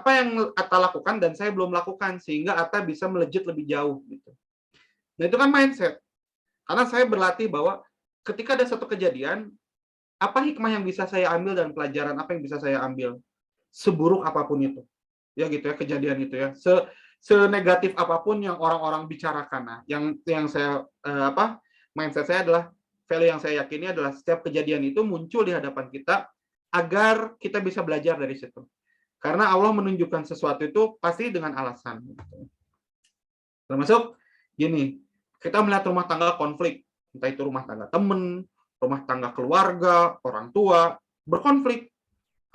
yang Atta lakukan dan saya belum lakukan sehingga Atta bisa melejit lebih jauh gitu. Nah, itu kan mindset. Karena saya berlatih bahwa ketika ada satu kejadian, apa hikmah yang bisa saya ambil dan pelajaran apa yang bisa saya ambil? Seburuk apapun itu. Ya gitu ya, kejadian itu ya. Senegatif apapun yang orang-orang bicarakan. Nah, yang saya mindset saya adalah value yang saya yakini adalah setiap kejadian itu muncul di hadapan kita agar kita bisa belajar dari situ. Karena Allah menunjukkan sesuatu itu pasti dengan alasan. Termasuk gini, kita melihat rumah tangga konflik, entah itu rumah tangga teman, rumah tangga keluarga, orang tua, berkonflik.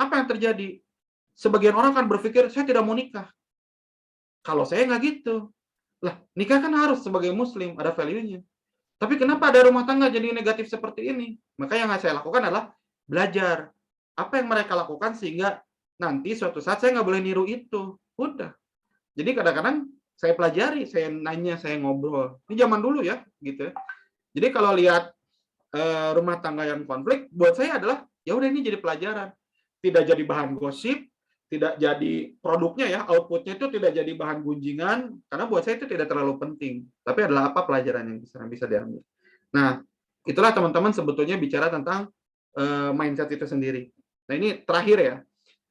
Apa yang terjadi? Sebagian orang kan berpikir, saya tidak mau nikah. Kalau saya nggak gitu. Lah, nikah kan harus sebagai muslim, ada value-nya. Tapi kenapa ada rumah tangga jadi negatif seperti ini? Maka yang saya lakukan adalah belajar. Apa yang mereka lakukan sehingga nanti suatu saat saya nggak boleh niru itu. Udah. Jadi kadang-kadang saya pelajari, saya nanya, saya ngobrol. Ini zaman dulu ya, gitu. Jadi kalau lihat rumah tangga yang konflik, buat saya adalah ya udah ini jadi pelajaran. Tidak jadi bahan gosip, tidak jadi produknya ya, outputnya itu tidak jadi bahan gunjingan, karena buat saya itu tidak terlalu penting. Tapi adalah apa pelajaran yang bisa diambil. Nah, itulah teman-teman sebetulnya bicara tentang mindset itu sendiri. Nah, ini terakhir ya.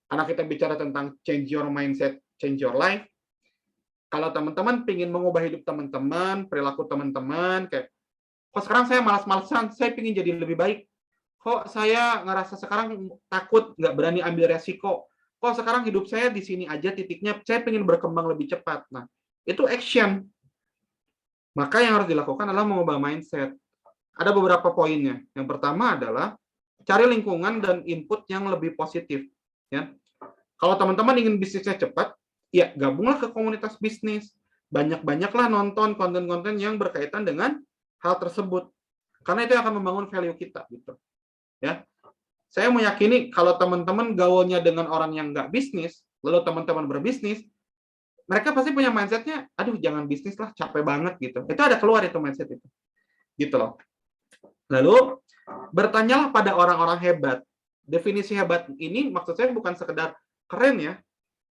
Karena kita bicara tentang change your mindset, change your life. Kalau teman-teman ingin mengubah hidup teman-teman, perilaku teman-teman, kayak Kok sekarang saya malas-malesan, saya ingin jadi lebih baik. Kok saya ngerasa sekarang takut, nggak berani ambil resiko. Kok sekarang hidup saya di sini aja titiknya, saya ingin berkembang lebih cepat. Nah, itu action. Maka yang harus dilakukan adalah mengubah mindset. Ada beberapa poinnya. Yang pertama adalah cari lingkungan dan input yang lebih positif. Ya. Kalau teman-teman ingin bisnisnya cepat, ya gabunglah ke komunitas bisnis. Banyak-banyaklah nonton konten-konten yang berkaitan dengan hal tersebut. Karena itu akan membangun value kita. Gitu. Ya. Saya meyakini kalau teman-teman gaulnya dengan orang yang nggak bisnis, lalu teman-teman berbisnis, mereka pasti punya mindsetnya, aduh jangan bisnis lah, capek banget gitu. Itu ada keluar itu mindset itu. Gitu loh. Lalu, bertanyalah pada orang-orang hebat. Definisi hebat ini maksud saya bukan sekedar keren ya,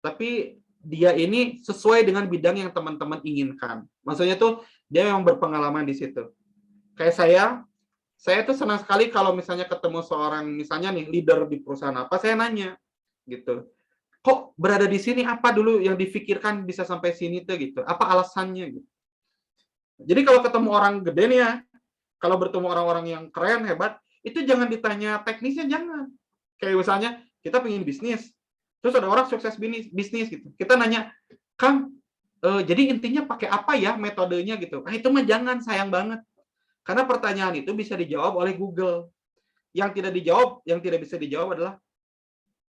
tapi dia ini sesuai dengan bidang yang teman-teman inginkan. Maksudnya tuh dia memang berpengalaman di situ. Kayak saya tuh senang sekali kalau misalnya ketemu seorang misalnya nih leader di perusahaan apa, saya nanya gitu. Kok berada di sini, apa dulu yang difikirkan bisa sampai sini tuh gitu? Apa alasannya gitu. Jadi kalau ketemu orang gede nih ya, kalau bertemu orang-orang yang keren, hebat, itu jangan ditanya teknisnya, jangan. Kayak misalnya kita pengen bisnis, terus ada orang sukses bisnis gitu. Kita nanya, Kang, jadi intinya pakai apa ya metodenya gitu. Itu mah jangan, sayang banget. Karena pertanyaan itu bisa dijawab oleh Google. Yang tidak bisa dijawab adalah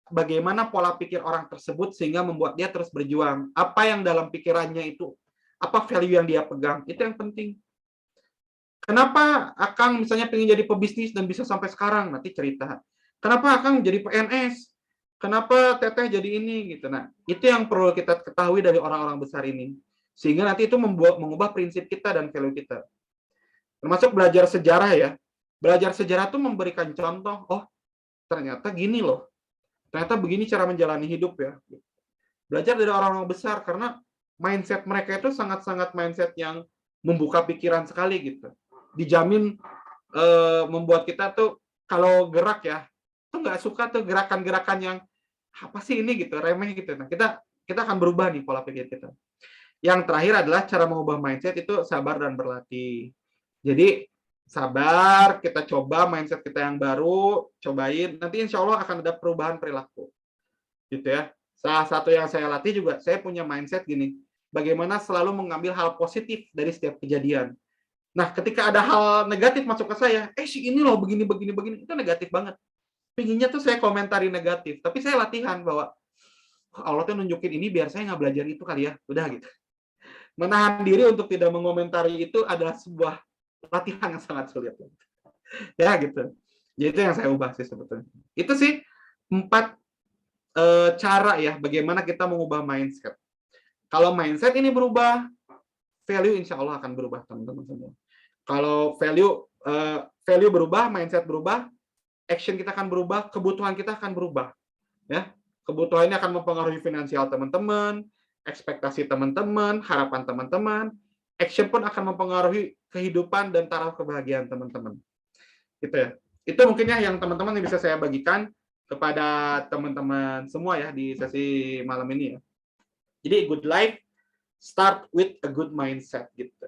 bagaimana pola pikir orang tersebut sehingga membuat dia terus berjuang. Apa yang dalam pikirannya itu, apa value yang dia pegang, itu yang penting. Kenapa Akang misalnya pengen jadi pebisnis dan bisa sampai sekarang? Nanti cerita. Kenapa Akang jadi PNS? Kenapa Teteh jadi ini gitu. Nah, itu yang perlu kita ketahui dari orang-orang besar ini. Sehingga nanti itu mengubah prinsip kita dan value kita. Termasuk belajar sejarah ya. Belajar sejarah itu memberikan contoh, oh ternyata gini loh. Ternyata begini cara menjalani hidup ya. Belajar dari orang-orang besar karena mindset mereka itu sangat-sangat mindset yang membuka pikiran sekali gitu. Dijamin membuat kita tuh kalau gerak ya, tuh nggak suka tuh gerakan-gerakan yang apa sih ini gitu, remeh gitu. Nah, kita akan berubah nih pola pikir kita. Yang terakhir adalah cara mengubah mindset itu sabar dan berlatih. Jadi sabar, kita coba mindset kita yang baru, cobain, nanti insya Allah akan ada perubahan perilaku. Gitu ya. Salah satu yang saya latih juga, saya punya mindset gini, bagaimana selalu mengambil hal positif dari setiap kejadian. Nah, ketika ada hal negatif masuk ke saya, si ini loh begini, begini, begini, itu negatif banget. Pinginnya tuh saya komentari negatif, tapi saya latihan bahwa Allah tuh nunjukin ini biar saya nggak belajar itu kali ya, udah gitu. Menahan diri untuk tidak mengomentari itu adalah sebuah latihan yang sangat sulit. Ya gitu. Jadi itu yang saya ubah sih sebetulnya. Itu sih 4 cara ya bagaimana kita mengubah mindset. Kalau mindset ini berubah, value insya Allah akan berubah teman-teman semua. Kalau value berubah, mindset berubah, action kita akan berubah, kebutuhan kita akan berubah. Ya, kebutuhan ini akan mempengaruhi finansial teman-teman, ekspektasi teman-teman, harapan teman-teman, action pun akan mempengaruhi kehidupan dan taraf kebahagiaan teman-teman. Gitu ya. Itu mungkin ya yang teman-teman yang bisa saya bagikan kepada teman-teman semua ya di sesi malam ini ya. Jadi good life start with a good mindset gitu.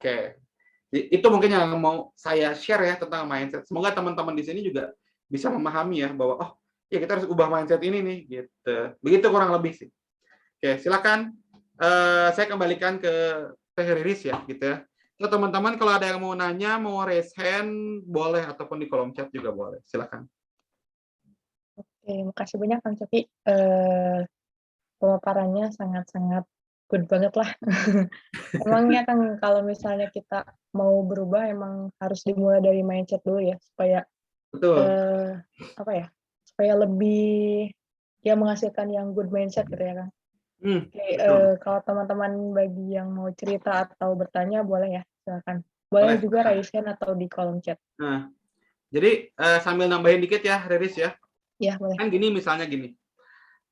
Oke. Itu mungkin yang mau saya share ya tentang mindset. Semoga teman-teman di sini juga bisa memahami ya bahwa oh ya kita harus ubah mindset ini nih gitu. Begitu kurang lebih sih. Oke, silakan saya kembalikan ke Teh Riris ya gitu ya. Nah, teman-teman kalau ada yang mau nanya, mau raise hand boleh ataupun di kolom chat juga boleh. Silakan. Oke, makasih banyak Kang Coki. Pemaparannya sangat-sangat good banget lah. Emangnya kan kalau misalnya kita mau berubah emang harus dimulai dari mindset dulu ya supaya Betul. apa ya? Supaya lebih ya menghasilkan yang good mindset gitu ya Kang. Oke, Betul. kalau teman-teman bagi yang mau cerita atau bertanya boleh ya, silakan. Boleh juga raise hand atau di kolom chat. Nah, jadi sambil nambahin dikit ya, Riris ya. Iya, boleh. Kan gini misalnya gini.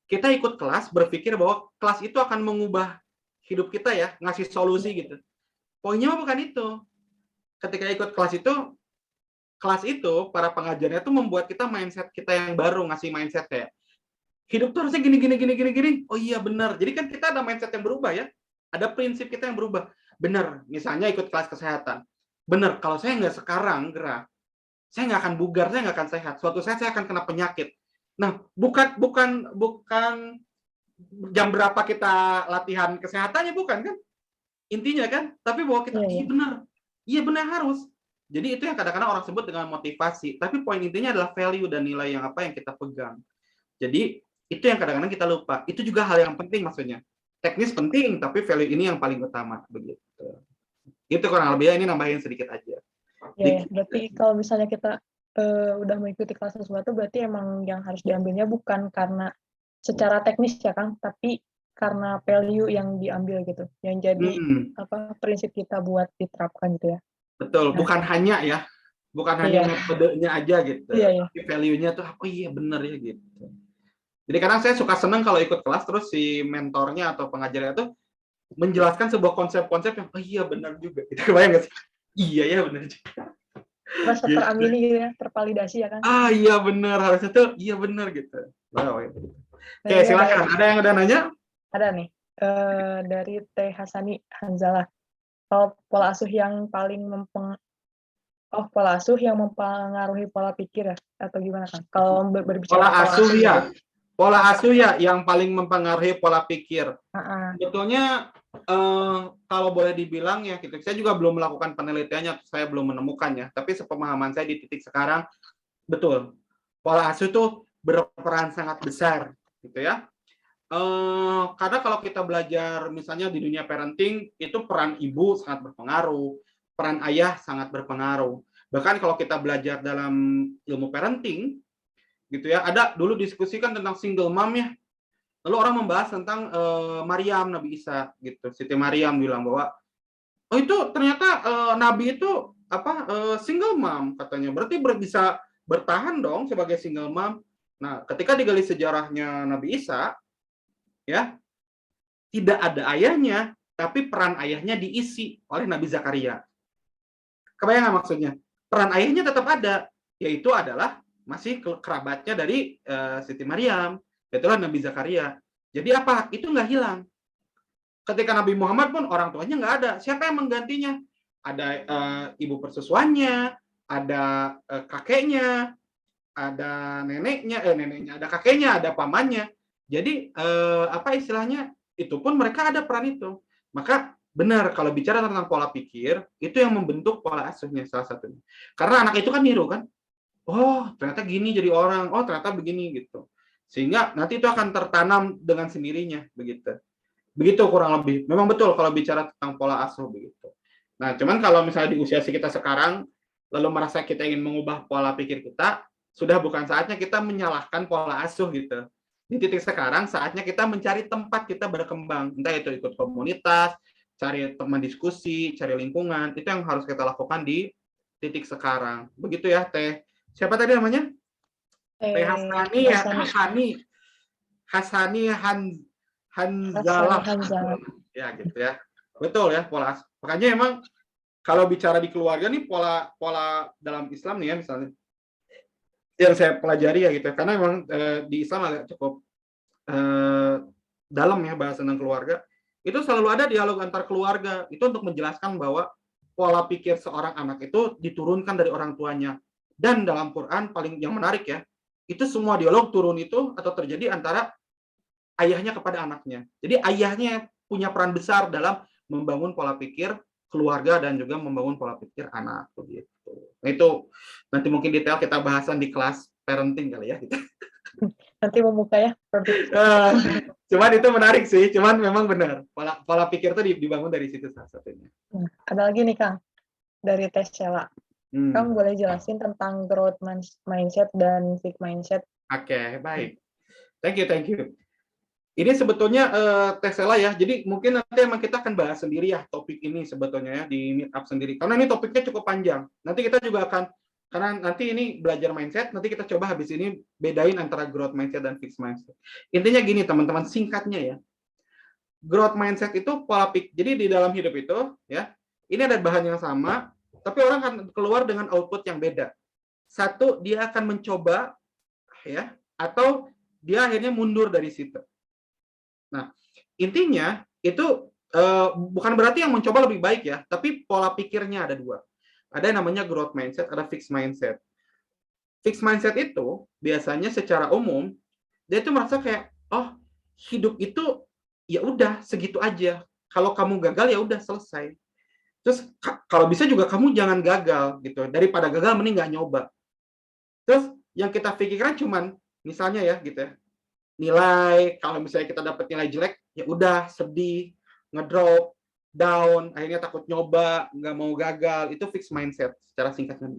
Kita ikut kelas berpikir bahwa kelas itu akan mengubah hidup kita ya, ngasih solusi gitu. Poinnya bukan itu. Ketika ikut kelas itu para pengajarnya tuh membuat kita mindset kita yang baru, ngasih mindset kayak hidup tuh harusnya gini gini gini gini gini. Oh iya benar. Jadi kan kita ada mindset yang berubah ya. Ada prinsip kita yang berubah. Benar. Misalnya ikut kelas kesehatan. bener, kalau saya nggak sekarang gerak, saya nggak akan bugar, saya nggak akan sehat. Suatu saat saya akan kena penyakit. Nah, bukan jam berapa kita latihan kesehatannya, bukan kan? Intinya kan, tapi bahwa kita, Iya, iya. iya benar harus. Jadi itu yang kadang-kadang orang sebut dengan motivasi. Tapi poin intinya adalah value dan nilai yang apa yang kita pegang. Jadi itu yang kadang-kadang kita lupa. Itu juga hal yang penting maksudnya. Teknis penting, tapi value ini yang paling utama begitu. Itu kurang lebih, ini nambahin sedikit aja. Iya, ya. Berarti kalau misalnya kita udah mengikuti kelas sesuatu, berarti emang yang harus diambilnya bukan karena secara teknis ya Kang, tapi karena value yang diambil gitu, yang jadi prinsip kita buat diterapkan gitu ya. Betul, bukan hanya ya, bukan hanya metodenya aja gitu, tapi value-nya tuh, oh iya bener ya gitu. Jadi kadang saya suka seneng kalau ikut kelas terus si mentornya atau pengajarnya tuh menjelaskan sebuah konsep-konsep yang oh iya benar juga. Itu kebayang nggak sih? Iya ya benar juga. Merasa teramini gitu ya, tervalidasi ya kan? Ah iya benar, harusnya tuh iya benar gitu. Wow, ya. Oke, silakan. Ada yang udah nanya? Ada nih, dari Teh Hasani Hanzalah. Kalau pola asuh yang paling pola asuh yang mempengaruhi pola pikir ya? Atau gimana kan? Kalau berbicara pola asuh ya. Pola asuh ya yang paling mempengaruhi pola pikir. Sebetulnya kalau boleh dibilang ya, gitu. Saya juga belum melakukan penelitiannya, saya belum menemukannya. Tapi sepemahaman saya di titik sekarang, betul. Pola asuh itu berperan sangat besar, gitu ya. Karena kalau kita belajar misalnya di dunia parenting, itu peran ibu sangat berpengaruh, peran ayah sangat berpengaruh. Bahkan kalau kita belajar dalam ilmu parenting, gitu ya, ada dulu diskusikan tentang single mom ya. Lalu orang membahas tentang Maryam, Nabi Isa, gitu. Siti Maryam bilang bahwa oh itu ternyata Nabi itu single mom katanya. Berarti bisa bertahan dong sebagai single mom. Nah, ketika digali sejarahnya Nabi Isa, ya tidak ada ayahnya, tapi peran ayahnya diisi oleh Nabi Zakaria. Kebayang nggak maksudnya? Peran ayahnya tetap ada, yaitu adalah masih kerabatnya dari Siti Maryam, yaitulah Nabi Zakaria. Jadi apa? Itu nggak hilang. Ketika Nabi Muhammad pun orang tuanya nggak ada. Siapa yang menggantinya? Ada ibu persusuannya, ada kakeknya, ada neneknya, ada kakeknya, ada pamannya. Jadi apa istilahnya? Itu pun mereka ada peran itu. Maka benar kalau bicara tentang pola pikir, itu yang membentuk pola asuhnya salah satunya. Karena anak itu kan niru kan. Oh, ternyata gini jadi orang. Oh, ternyata begini gitu. Sehingga nanti itu akan tertanam dengan sendirinya begitu. Begitu kurang lebih. Memang betul kalau bicara tentang pola asuh begitu. Nah, cuman kalau misalnya di usia kita sekarang lalu merasa kita ingin mengubah pola pikir kita, sudah bukan saatnya kita menyalahkan pola asuh gitu. Di titik sekarang saatnya kita mencari tempat kita berkembang. Entah itu ikut komunitas, cari teman diskusi, cari lingkungan. Itu yang harus kita lakukan di titik sekarang. Begitu ya, Teh. Siapa tadi namanya? Teh Hasani ya, Hasani Hanzalah. Ya gitu ya. Betul ya, pola asuh. Makanya emang kalau bicara di keluarga nih pola dalam Islam nih ya misalnya yang saya pelajari ya gitu. Karena memang di Islam agak cukup dalam ya bahasa tentang keluarga. Itu selalu ada dialog antar keluarga. Itu untuk menjelaskan bahwa pola pikir seorang anak itu diturunkan dari orang tuanya. Dan dalam Quran paling yang menarik ya, itu semua dialog turun itu atau terjadi antara ayahnya kepada anaknya. Jadi ayahnya punya peran besar dalam membangun pola pikir keluarga dan juga membangun pola pikir anak begitu. Nah, itu nanti mungkin detail kita bahasan di kelas parenting kali ya. Nanti membuka ya. Cuman itu menarik sih, cuman memang benar pola pikir itu dibangun dari situ salah satunya. Ada lagi nih Kang dari Teh Sheila. Kang boleh jelasin tentang growth mindset dan fixed mindset? Oke, baik. Thank you. Ini sebetulnya Teh Sheila ya. Jadi mungkin nanti emang kita akan bahas sendiri ya topik ini sebetulnya ya di meet up sendiri. Karena ini topiknya cukup panjang. Nanti kita juga akan karena nanti ini belajar mindset, nanti kita coba habis ini bedain antara growth mindset dan fixed mindset. Intinya gini teman-teman, singkatnya ya. Growth mindset itu pola pikir. Jadi di dalam hidup itu ya, ini ada bahan yang sama, tapi orang akan keluar dengan output yang beda. Satu, dia akan mencoba ya, atau dia akhirnya mundur dari situ. Nah, intinya itu bukan berarti yang mencoba lebih baik ya, tapi pola pikirnya ada dua. Ada yang namanya growth mindset, ada fixed mindset. Fixed mindset itu biasanya secara umum dia itu merasa kayak, oh hidup itu ya udah segitu aja. Kalau kamu gagal ya udah selesai. Terus kalau bisa juga kamu jangan gagal gitu. Daripada gagal mending nggak nyoba. Terus yang kita pikirkan cuman misalnya ya gitu ya. Nilai, kalau misalnya kita dapat nilai jelek, ya udah sedih, ngedrop, down, akhirnya takut nyoba, nggak mau gagal. Itu fixed mindset secara singkatnya.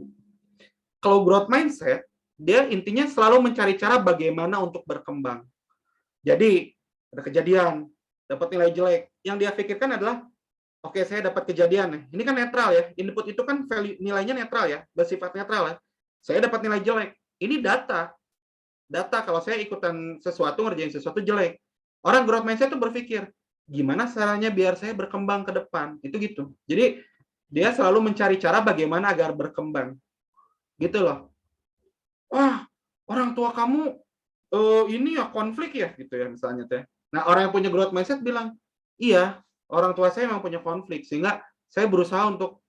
Kalau growth mindset, dia intinya selalu mencari cara bagaimana untuk berkembang. Jadi, ada kejadian, dapat nilai jelek. Yang dia pikirkan adalah, oke, saya dapat kejadian nih. Ini kan netral ya. Input itu kan value, nilainya netral ya, bersifat netral ya. Saya dapat nilai jelek. Ini data. Data kalau saya ikutan sesuatu, ngerjain sesuatu jelek. Orang growth mindset itu berpikir, gimana caranya biar saya berkembang ke depan. Itu gitu. Jadi, dia selalu mencari cara bagaimana agar berkembang. Gitu loh. Wah, orang tua kamu ini ya konflik ya gitu ya misalnya teh. Nah, orang yang punya growth mindset bilang, "Iya, orang tua saya memang punya konflik sehingga saya berusaha untuk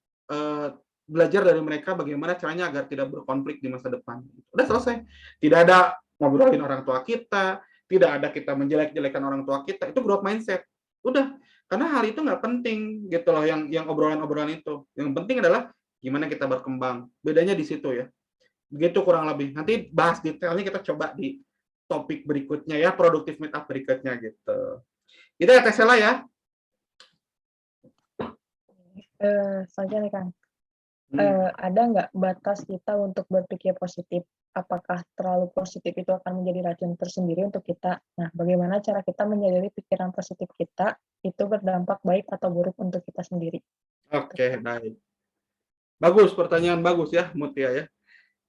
belajar dari mereka bagaimana caranya agar tidak berkonflik di masa depan." Udah selesai. Tidak ada ngobrolin orang tua kita, tidak ada kita menjelek-jelekan orang tua kita, itu growth mindset. Udah, karena hal itu nggak penting gitu loh yang obrolan-obrolan itu. Yang penting adalah gimana kita berkembang. Bedanya di situ ya. Begitu kurang lebih. Nanti bahas detailnya kita coba di topik berikutnya ya, produktif meetup berikutnya gitu. Itu ya Tesela ya. Selanjutnya nih Kang, ada nggak batas kita untuk berpikir positif? Apakah terlalu positif itu akan menjadi racun tersendiri untuk kita? Nah, bagaimana cara kita menyadari pikiran positif kita itu berdampak baik atau buruk untuk kita sendiri? Oke, baik. Bagus, pertanyaan bagus ya, Mutia ya.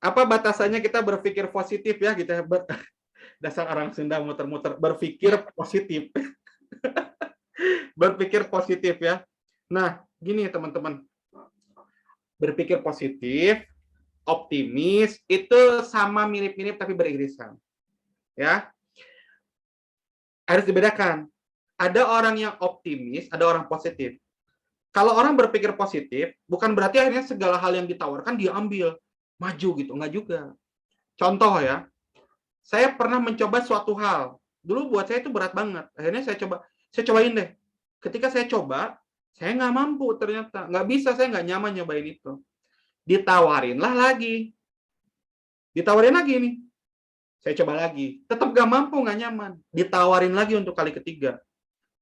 Apa batasannya kita berpikir positif ya, gitu ya. Dasar orang Sunda muter-muter, berpikir positif. Berpikir positif ya. Nah, gini teman-teman. Berpikir positif, optimis, itu sama mirip-mirip tapi beririsan. Ya. Harus dibedakan. Ada orang yang optimis, ada orang positif. Kalau orang berpikir positif, bukan berarti akhirnya segala hal yang ditawarkan dia ambil. Maju gitu, enggak juga. Contoh ya, saya pernah mencoba suatu hal. Dulu buat saya itu berat banget. Akhirnya saya cobain deh. Ketika saya coba, saya nggak mampu ternyata. Nggak bisa, saya nggak nyaman nyobain itu. Ditawarinlah lagi. Ditawarin lagi nih. Saya coba lagi. Tetap nggak mampu, nggak nyaman. Ditawarin lagi untuk kali ketiga.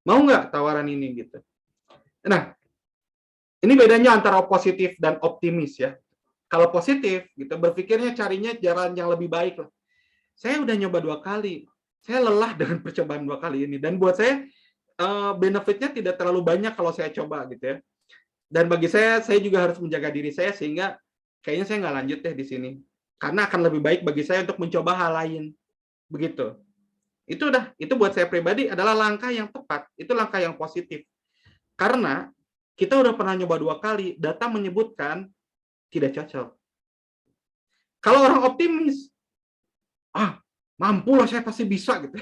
Mau nggak tawaran ini gitu. Nah, ini bedanya antara positif dan optimis ya. Kalau positif, gitu, berpikirnya carinya jalan yang lebih baik lah. Saya udah nyoba 2 kali. Saya lelah dengan percobaan 2 kali ini. Dan buat saya, benefitnya tidak terlalu banyak kalau saya coba gitu ya. Dan bagi saya juga harus menjaga diri saya sehingga kayaknya saya nggak lanjut deh di sini. Karena akan lebih baik bagi saya untuk mencoba hal lain. Begitu. Itu buat saya pribadi adalah langkah yang tepat. Itu langkah yang positif. Karena kita udah pernah nyoba 2 kali, data menyebutkan tidak cocok. Kalau orang optimis, mampu lah saya pasti bisa gitu.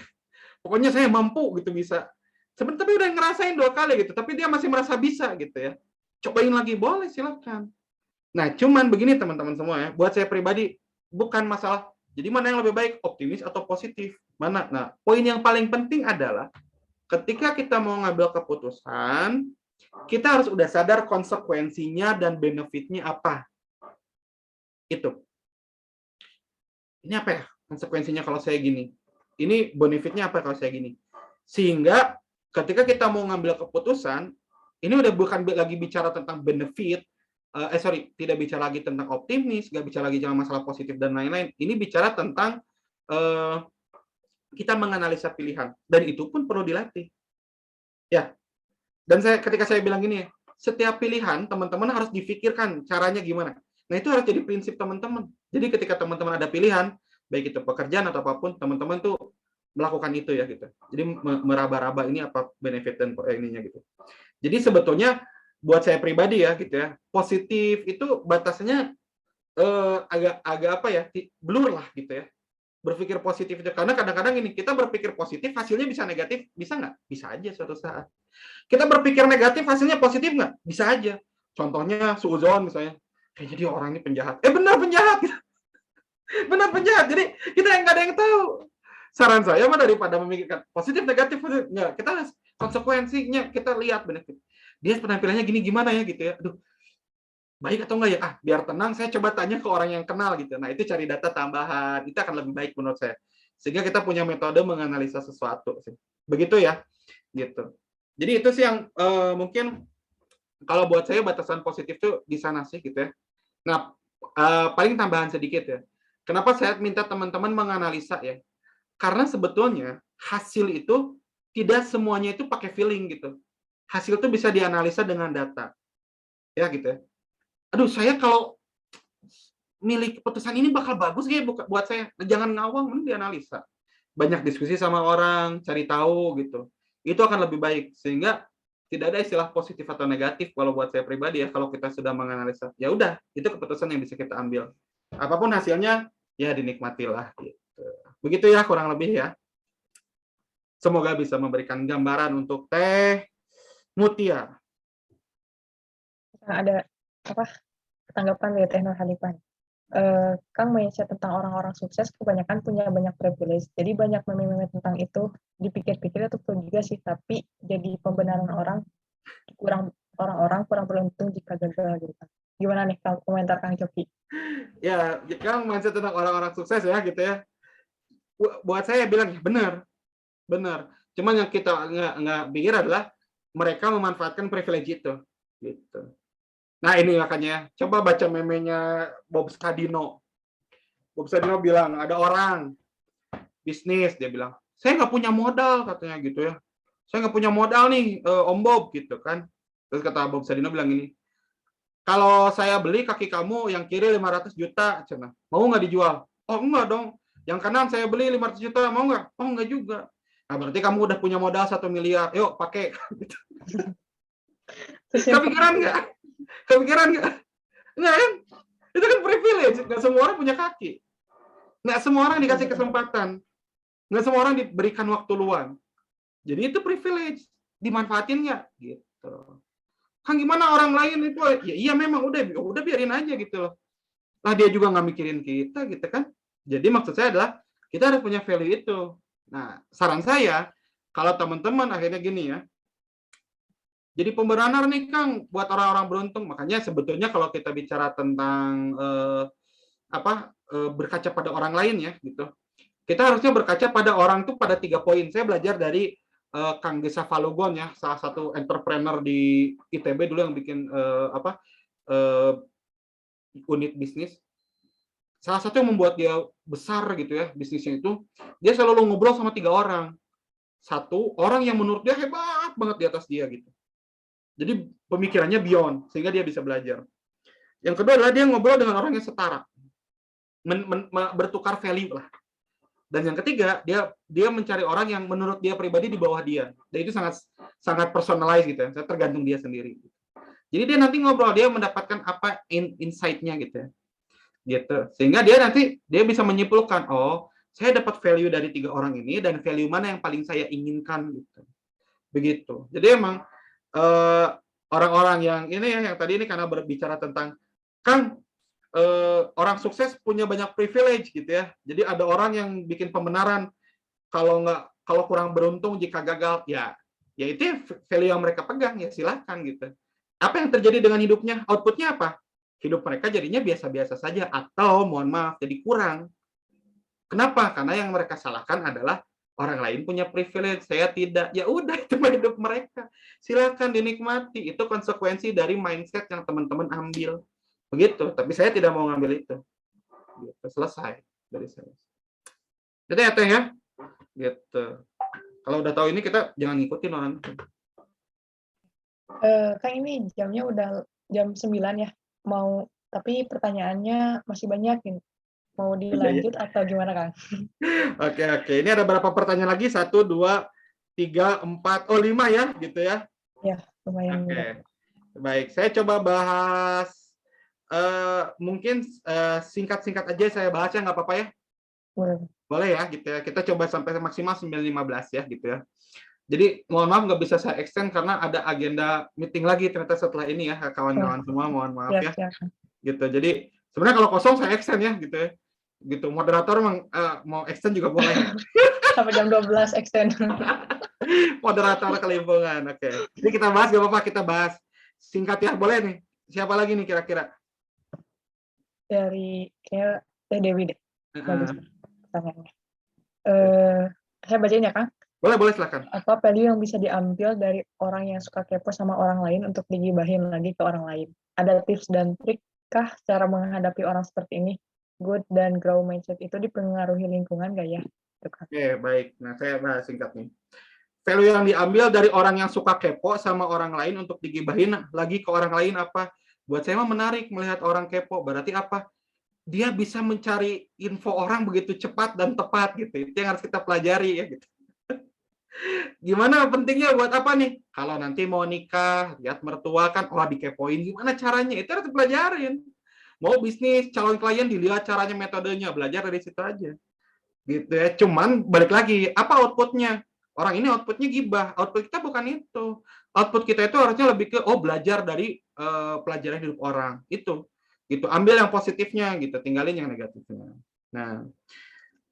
Pokoknya saya mampu gitu bisa. Sebenarnya tapi udah ngerasain 2 kali gitu, tapi dia masih merasa bisa gitu ya. Cobain lagi, boleh silakan. Nah, cuman begini teman-teman semua ya, buat saya pribadi bukan masalah jadi mana yang lebih baik, optimis atau positif? Mana? Nah, poin yang paling penting adalah ketika kita mau ngambil keputusan, kita harus udah sadar konsekuensinya dan benefitnya apa. Itu. Ini apa ya? Konsekuensinya kalau saya gini. Ini benefitnya apa kalau saya gini. Sehingga ketika kita mau ngambil keputusan, ini udah bukan lagi bicara tentang benefit, tidak bicara lagi tentang optimis, nggak bicara lagi tentang masalah positif dan lain-lain. Ini bicara tentang kita menganalisa pilihan. Dan itu pun perlu dilatih. Ya. Dan ketika saya bilang gini, setiap pilihan teman-teman harus difikirkan caranya gimana. Nah, itu harus jadi prinsip teman-teman. Jadi ketika teman-teman ada pilihan, baik itu pekerjaan atau apapun, teman-teman tuh melakukan itu ya gitu. Jadi meraba-raba ini apa benefit dan ininya gitu. Jadi sebetulnya buat saya pribadi ya gitu ya, positif itu batasannya agak apa ya, blur lah gitu ya. Berpikir positif itu karena kadang-kadang ini kita berpikir positif hasilnya bisa negatif, bisa nggak? Bisa aja suatu saat. Kita berpikir negatif hasilnya positif nggak? Bisa aja. Contohnya suudzon misalnya. kayaknya dia orang ini penjahat. Benar penjahat. Benar penjahat. Jadi kita yang nggak ada yang tahu. Saran saya mah daripada memikirkan positif negatif, nggak, kita konsekuensinya kita lihat benefit. Dia penampilannya gini gimana ya gitu ya. Aduh, baik atau enggak ya? Biar tenang, saya coba tanya ke orang yang kenal gitu. Nah, itu cari data tambahan. Itu akan lebih baik menurut saya. Sehingga kita punya metode menganalisa sesuatu sih. Begitu ya. Gitu. Jadi itu sih yang mungkin kalau buat saya batasan positif tuh di sana sih gitu ya. Nah, paling tambahan sedikit ya. Kenapa saya minta teman-teman menganalisa ya? Karena sebetulnya hasil itu tidak semuanya itu pakai feeling gitu. Hasil itu bisa dianalisa dengan data. Ya gitu ya. Aduh, saya kalau milih keputusan ini bakal bagus kayak buat saya. Jangan ngawang, mending dianalisa. Banyak diskusi sama orang, cari tahu gitu. Itu akan lebih baik sehingga tidak ada istilah positif atau negatif kalau buat saya pribadi ya. Kalau kita sudah menganalisa, ya udah, itu keputusan yang bisa kita ambil. Apapun hasilnya, ya dinikmatilah gitu. Begitu ya kurang lebih ya. Semoga bisa memberikan gambaran untuk Teh Mutia. Ada apa tanggapan dari Teh Nur Halifah? Kang mindset tentang orang-orang sukses kebanyakan punya banyak privilege. Jadi banyak meme-meme tentang itu dipikir-pikir itu betul juga sih, tapi jadi pembenaran orang-orang kurang beruntung jika gagal gitu. Gimana nih komentar Kang Coki? Ya, Kang mindset tentang orang-orang sukses ya gitu ya. Buat saya bilang ya benar. Cuman yang kita nggak pikir adalah mereka memanfaatkan privilege itu. Gitu. Nah ini makanya coba baca memenya Bob Sadino. Bob Sadino bilang ada orang bisnis, dia bilang saya nggak punya modal katanya gitu ya. Saya nggak punya modal nih Om Bob gitu kan. Terus kata Bob Sadino bilang ini, kalau saya beli kaki kamu yang kiri 500 juta, cina, mau nggak dijual? Oh enggak dong. Yang kanan saya beli 500 juta, mau nggak? Oh enggak juga. Nah berarti kamu udah punya modal 1 miliar. Yuk pakai. Kepikiran nggak? Kepikiran nggak? Nggak kan? Itu kan privilege. Nggak semua orang punya kaki. Nggak semua orang dikasih kesempatan. Nggak semua orang diberikan waktu luang. Jadi itu privilege. Dimanfaatin nggak? Gitu. Kan gimana orang lain itu? Ya iya memang udah biarin aja gitu loh. Lah dia juga nggak mikirin kita gitu kan. Jadi maksud saya adalah kita harus punya value itu. Nah, saran saya kalau teman-teman akhirnya gini ya. Jadi pembenaran nih Kang buat orang-orang beruntung. Makanya sebetulnya kalau kita bicara tentang berkaca pada orang lain ya gitu. Kita harusnya berkaca pada orang tuh pada 3 poin. Saya belajar dari Kang Gesa Falugon ya, salah satu entrepreneur di ITB dulu yang bikin unit bisnis. Salah satu yang membuat dia besar gitu ya bisnisnya itu, dia selalu ngobrol sama 3 orang. Satu orang yang menurut dia hebat banget di atas dia gitu. Jadi pemikirannya beyond sehingga dia bisa belajar. Yang kedua adalah dia ngobrol dengan orang yang setara, bertukar value lah. Dan yang ketiga dia mencari orang yang menurut dia pribadi di bawah dia. Dan itu sangat personalized gitu ya. Saya tergantung dia sendiri. Jadi dia nanti ngobrol, dia mendapatkan apa insight-nya gitu ya. Gitu. Sehingga dia bisa menyimpulkan, oh saya dapat value dari 3 orang ini dan value mana yang paling saya inginkan gitu. Begitu. Jadi emang orang-orang yang ini ya, yang tadi ini karena berbicara tentang Kang orang sukses punya banyak privilege gitu ya. Jadi ada orang yang bikin pembenaran kalau kurang beruntung jika gagal ya itu value yang mereka pegang ya silakan gitu. Apa yang terjadi dengan hidupnya? Outputnya apa? Hidup mereka jadinya biasa-biasa saja atau mohon maaf jadi kurang. Kenapa? Karena yang mereka salahkan adalah orang lain punya privilege, saya tidak. Ya udah itu hidup mereka. Silakan dinikmati. Itu konsekuensi dari mindset yang teman-teman ambil. Begitu. Tapi saya tidak mau ngambil itu. Gitu. Selesai dari saya. Gitu ya Teh ya. Gitu. Kalau udah tahu ini kita jangan ngikutin orang. Kang ini jamnya udah jam 9 ya. Tapi pertanyaannya masih banyak ini. Mau dilanjut atau gimana Kang? Oke. Ini ada berapa pertanyaan lagi? 1, 2, 3, 4, 5 ya, gitu ya? Ya, lumayan. Oke. Baik, saya coba bahas mungkin singkat-singkat aja saya bahas ya, nggak apa-apa ya? Boleh ya, gitu ya. Kita coba sampai maksimal 9.15 ya, gitu ya. Jadi mohon maaf nggak bisa saya extend karena ada agenda meeting lagi ternyata setelah ini ya, kawan-kawan semua, mohon maaf ya. gitu. Jadi sebenarnya kalau kosong saya extend ya gitu ya. Gitu. Moderator mau extend juga boleh. Sampai jam 12 extend. Moderator kelimpungan. Oke. Jadi kita bahas gak apa-apa, kita bahas singkat ya, boleh nih. Siapa lagi nih kira-kira? Dari kayak Teh Dewi deh. Bagus Uh, pertanyaannya. Saya bacain ya, Kang. boleh silakan. Apa value yang bisa diambil dari orang yang suka kepo sama orang lain untuk digibahin lagi ke orang lain? Ada tips dan trik kah cara menghadapi orang seperti ini? Good dan grow mindset itu dipengaruhi lingkungan gak ya? Oke, baik. Nah, saya bahas singkat nih. Value yang diambil dari orang yang suka kepo sama orang lain untuk digibahin lagi ke orang lain apa? Buat saya mah menarik melihat orang kepo. Berarti apa? Dia bisa mencari info orang begitu cepat dan tepat gitu. Itu yang harus kita pelajari ya gitu. Gimana pentingnya buat apa nih? Kalau nanti mau nikah, lihat mertua kan, wah dikepoin gimana caranya? Itu harus dipelajarin. Mau bisnis, calon klien dilihat caranya, metodenya, belajar dari situ aja. Gitu ya. Cuman balik lagi, apa outputnya? Orang ini outputnya gibah. Output kita bukan itu. Output kita itu harusnya lebih ke belajar dari pelajaran hidup orang. Itu. Gitu. Ambil yang positifnya gitu, tinggalin yang negatifnya. Nah,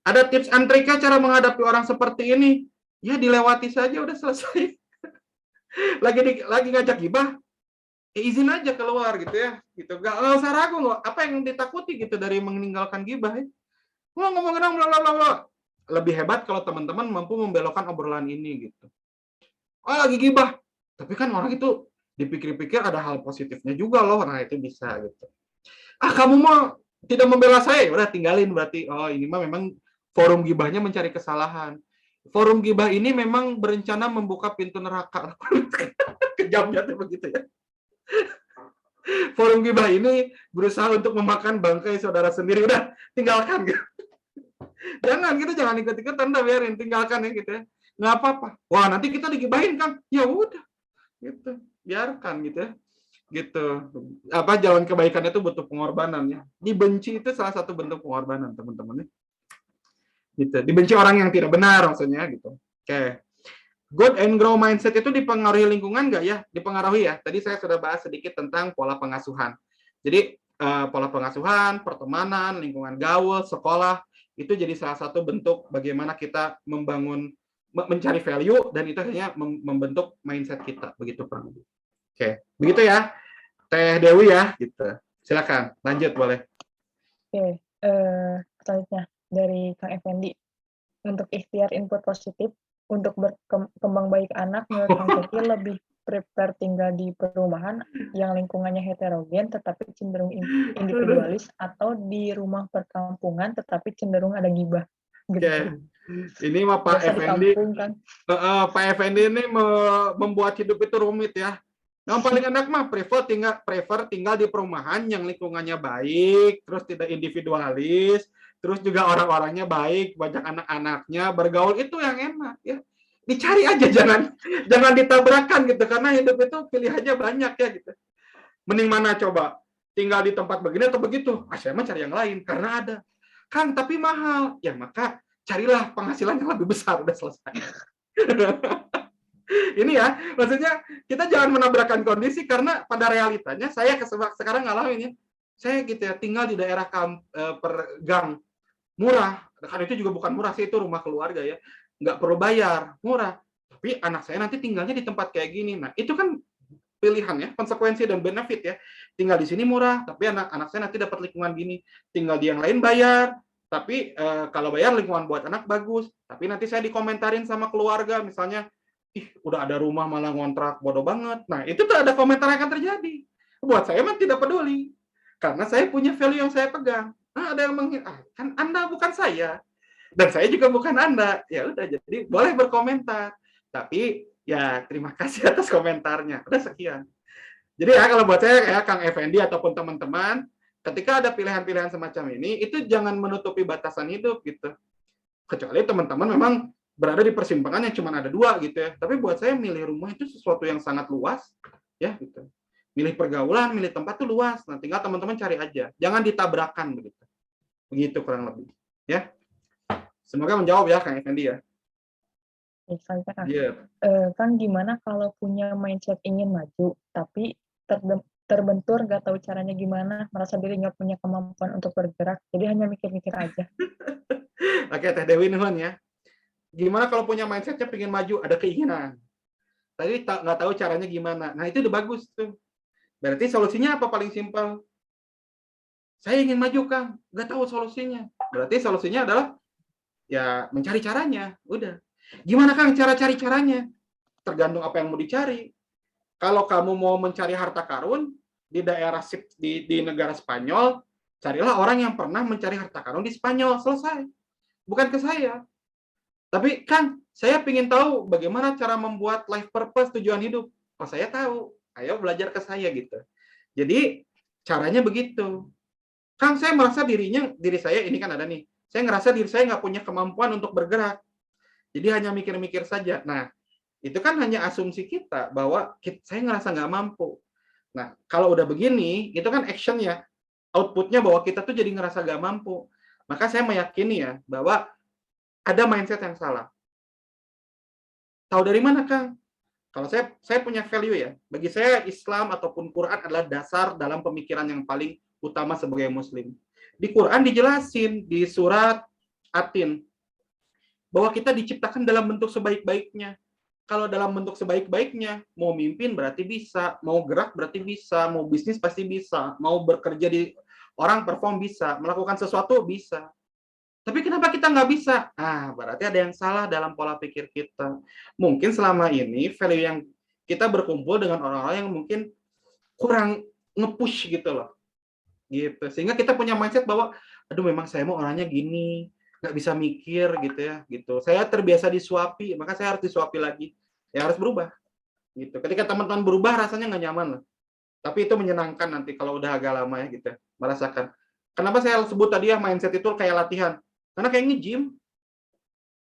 ada tips and triknya cara menghadapi orang seperti ini. Ya dilewati saja udah selesai. lagi ngajak gibah, izin aja keluar gitu ya. Gitu. Gak usah ragu loh. Apa yang ditakuti gitu dari meninggalkan gibah ya? Ngomong bla bla bla. Lebih hebat kalau teman-teman mampu membelokkan obrolan ini gitu. Oh lagi gibah, tapi kan orang itu dipikir-pikir ada hal positifnya juga loh, nah itu bisa gitu. Ah kamu mau tidak membela saya, udah tinggalin berarti. Oh ini mah memang forum gibahnya mencari kesalahan. Forum gibah ini memang berencana membuka pintu neraka. Kejamnya tuh begitu ya. Forum gibah ini berusaha untuk memakan bangkai saudara sendiri, udah tinggalkan gitu. Jangan gitu, jangan ikut-ikutan, udah biarin, tinggalkan ya gitu ya. Nggak apa-apa. Wah nanti kita digibahin kan, ya udah gitu, biarkan gitu ya. Gitu. Apa jalan kebaikan itu butuh pengorbanan ya. Dibenci itu salah satu bentuk pengorbanan teman-teman ya. Gitu. Dibenci orang yang tidak benar maksudnya gitu. Oke. Good and grow mindset itu dipengaruhi lingkungan nggak ya? Dipengaruhi ya. Tadi saya sudah bahas sedikit tentang pola pengasuhan. Jadi pola pengasuhan, pertemanan, lingkungan gaul, sekolah itu jadi salah satu bentuk bagaimana kita membangun, mencari value dan itu akhirnya membentuk mindset kita begitu Pak. Oke, begitu ya Teh Dewi ya, gitu. Silakan lanjut boleh. Oke, selanjutnya dari Kang Effendi. Untuk ikhtiar input positif untuk berkembang baik anak, menurut Kang Coki lebih prepare tinggal di perumahan yang lingkungannya heterogen tetapi cenderung individualis atau di rumah perkampungan tetapi cenderung ada gibah. Gitu. Oke, ini mah Pak Biasa di Effendi. kampung kan. Pak Effendi ini membuat hidup itu rumit ya. Yang paling enak mah prefer tinggal di perumahan yang lingkungannya baik, terus tidak individualis, terus juga orang-orangnya baik, banyak anak-anaknya, bergaul itu yang enak ya. Dicari aja jangan ditabrakan gitu karena hidup itu pilihannya banyak ya gitu. Mending mana coba? Tinggal di tempat begini atau begitu? Saya mah cari yang lain karena ada. Kang, tapi mahal. Ya maka carilah penghasilan yang lebih besar, udah selesai. Ini ya, maksudnya kita jangan menabrakkan kondisi karena pada realitanya saya sekarang ngalamin ya. Saya gitu ya, tinggal di daerah per gang murah. Kan itu juga bukan murah sih, itu rumah keluarga ya. Nggak perlu bayar, murah. Tapi anak saya nanti tinggalnya di tempat kayak gini. Nah, itu kan pilihan ya, konsekuensi dan benefit ya. Tinggal di sini murah, tapi anak saya nanti dapat lingkungan gini. Tinggal di yang lain bayar, tapi kalau bayar lingkungan buat anak bagus. Tapi nanti saya dikomentarin sama keluarga, misalnya, ih udah ada rumah malah ngontrak, bodoh banget. Nah itu tuh ada komentar yang akan terjadi. Buat saya mah tidak peduli, karena saya punya value yang saya pegang. Nah, ada yang kan Anda bukan saya, dan saya juga bukan Anda. Ya udah, jadi boleh berkomentar, tapi ya terima kasih atas komentarnya. Udah sekian. Jadi ya kalau buat saya ya Kang Effendi ataupun teman-teman, ketika ada pilihan-pilihan semacam ini, itu jangan menutupi batasan hidup gitu. Kecuali teman-teman memang berada di persimpangan yang cuma ada dua gitu ya. Tapi buat saya milih rumah itu sesuatu yang sangat luas ya gitu. Milih pergaulan, milih tempat itu luas. Nah, tinggal teman-teman cari aja. Jangan ditabrakan begitu. Begitu kurang lebih. Ya. Semoga menjawab ya Kang Effendi ya. Misalnya kan, Iya. kan gimana kalau punya mindset ingin maju tapi terbentur, nggak tahu caranya gimana, merasa diri nggak punya kemampuan untuk bergerak, jadi hanya mikir-mikir aja. Oke, Teh Dewi nuhun ya. Gimana kalau punya mindsetnya pengen maju, ada keinginan. Tapi nggak tahu caranya gimana. Nah, itu udah bagus tuh. Berarti solusinya apa paling simpel? Saya ingin maju, Kang. Nggak tahu solusinya. Berarti solusinya adalah ya mencari caranya. Udah. Gimana, Kang, cara cari caranya? Tergantung apa yang mau dicari. Kalau kamu mau mencari harta karun di daerah di negara Spanyol, carilah orang yang pernah mencari harta karun di Spanyol. Selesai. Bukan ke saya. Tapi kan saya ingin tahu bagaimana cara membuat life purpose, tujuan hidup. Oh, saya tahu. Ayo belajar ke saya gitu. Jadi caranya begitu. Kang, saya merasa diri saya ini kan ada nih. Saya ngerasa diri saya nggak punya kemampuan untuk bergerak. Jadi hanya mikir-mikir saja. Nah, itu kan hanya asumsi kita bahwa saya ngerasa nggak mampu. Nah, kalau udah begini, itu kan actionnya, outputnya bahwa kita tuh jadi ngerasa nggak mampu. Maka saya meyakini ya bahwa ada mindset yang salah. Tahu dari mana, Kang? Kalau saya punya value ya. Bagi saya Islam ataupun Quran adalah dasar dalam pemikiran yang paling utama sebagai muslim. Di Quran dijelasin di surat Atin bahwa kita diciptakan dalam bentuk sebaik-baiknya. Kalau dalam bentuk sebaik-baiknya, mau mimpin berarti bisa, mau gerak berarti bisa, mau bisnis pasti bisa, mau bekerja di orang perform bisa, melakukan sesuatu bisa. Tapi kenapa kita nggak bisa? Ah, berarti ada yang salah dalam pola pikir kita. Mungkin selama ini value yang kita berkumpul dengan orang-orang yang mungkin kurang nge-push gitu loh. Gitu. Sehingga kita punya mindset bahwa, aduh memang saya mau orangnya gini, nggak bisa mikir gitu ya. Gitu. Saya terbiasa disuapi, maka saya harus disuapi lagi. Ya harus berubah. Gitu. Ketika teman-teman berubah, rasanya nggak nyaman loh. Tapi itu menyenangkan nanti kalau udah agak lama ya gitu. Merasakan. Kenapa saya sebut tadi ya mindset itu kayak latihan? Karena kayak nge-gym.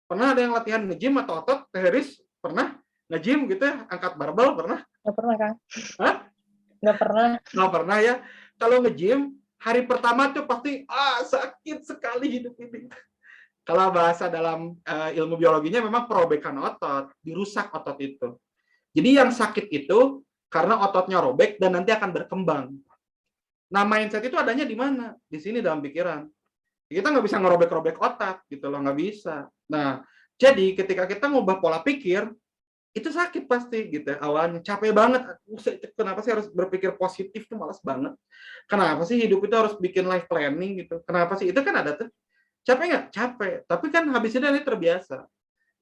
Pernah ada yang latihan nge-gym atau otot? Teh Heris pernah nge-gym gitu ya? Angkat barbel pernah? Nggak pernah, Kang. Hah? Nggak pernah. Nggak pernah ya? Kalau nge-gym, hari pertama tuh pasti, sakit sekali hidup ini. Kalau bahasa dalam ilmu biologinya memang perobekan otot, dirusak otot itu. Jadi yang sakit itu karena ototnya robek dan nanti akan berkembang. Nah, mindset itu adanya di mana? Di sini dalam pikiran. Kita nggak bisa ngerobek-robek otak gitu loh, nggak bisa. Nah, jadi ketika kita ngubah pola pikir, itu sakit pasti gitu awalnya, capek banget. Kenapa sih harus berpikir positif tuh, malas banget. Kenapa sih hidup itu harus bikin life planning gitu? Kenapa sih? Itu kan ada tuh. Capek nggak? Capek. Tapi kan habis itu nanti terbiasa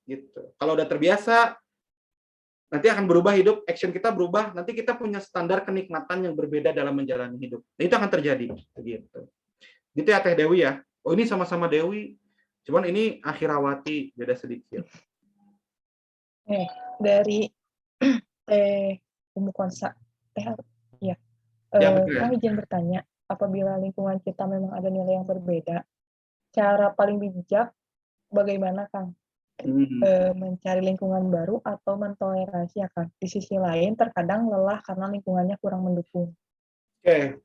gitu. Kalau udah terbiasa, nanti akan berubah hidup, action kita berubah, nanti kita punya standar kenikmatan yang berbeda dalam menjalani hidup. Nah, itu akan terjadi gitu. Gitu ya Teh Dewi ya. Oh, ini sama-sama Dewi. Cuman ini Akhirawati, beda sedikit. Dari Teh Umu Konsa. Ya. Betul ya. Kami izin bertanya, apabila lingkungan kita memang ada nilai yang berbeda, cara paling bijak bagaimana, Kang? Mencari lingkungan baru atau mentoleransi ya, Kang? Di sisi lain, terkadang lelah karena lingkungannya kurang mendukung. Oke.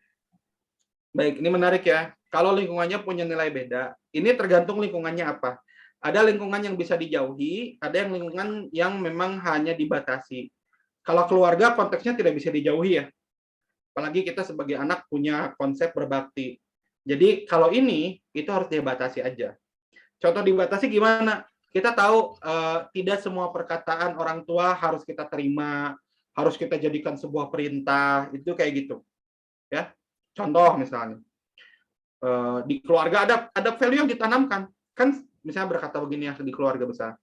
Baik, ini menarik ya. Kalau lingkungannya punya nilai beda, ini tergantung lingkungannya apa. Ada lingkungan yang bisa dijauhi, ada yang lingkungan yang memang hanya dibatasi. Kalau keluarga konteksnya tidak bisa dijauhi ya. Apalagi kita sebagai anak punya konsep berbakti. Jadi kalau ini, itu harus dibatasi aja. Contoh dibatasi gimana? Kita tahu tidak semua perkataan orang tua harus kita terima, harus kita jadikan sebuah perintah, itu kayak gitu. Ya. Contoh misalnya, di keluarga ada value yang ditanamkan. Kan misalnya berkata begini ya di keluarga besar.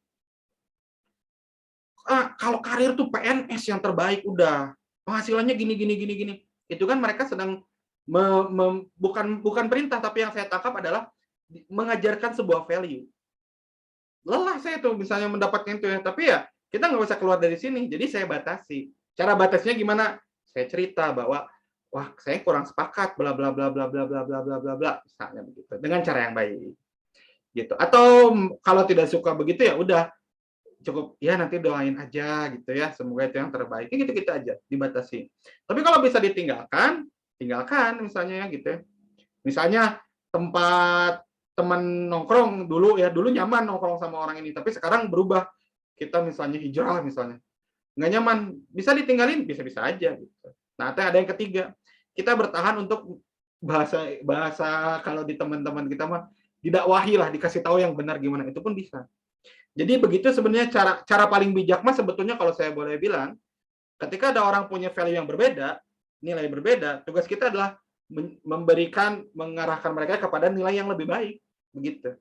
Kalau karir tuh PNS yang terbaik udah. Penghasilannya gini. Itu kan mereka sedang bukan perintah, tapi yang saya tangkap adalah mengajarkan sebuah value. Lelah saya tuh misalnya mendapatkan itu ya, tapi ya kita nggak usah keluar dari sini. Jadi saya batasi. Cara batasnya gimana? Saya cerita bahwa wah saya kurang sepakat bla bla bla bla bla bla bla bla bla bla misalnya begitu dengan cara yang baik gitu. Atau kalau tidak suka begitu ya udah cukup ya nanti doain aja gitu ya, semoga itu yang terbaik. Gitu-gitu aja dibatasi. Tapi kalau bisa ditinggalkan, tinggalkan misalnya ya gitu ya. Misalnya tempat teman nongkrong dulu nyaman nongkrong sama orang ini, tapi sekarang berubah. Kita misalnya hijrah misalnya. Nggak nyaman, bisa ditinggalin, bisa-bisa aja gitu. Nah, ada yang ketiga. kita bertahan untuk bahasa kalau di teman-teman kita mah didakwahi lah, dikasih tahu yang benar gimana, itu pun bisa. Jadi begitu sebenarnya cara paling bijak mah sebetulnya kalau saya boleh bilang, ketika ada orang punya value yang berbeda, nilai berbeda, tugas kita adalah mengarahkan mereka kepada nilai yang lebih baik, begitu.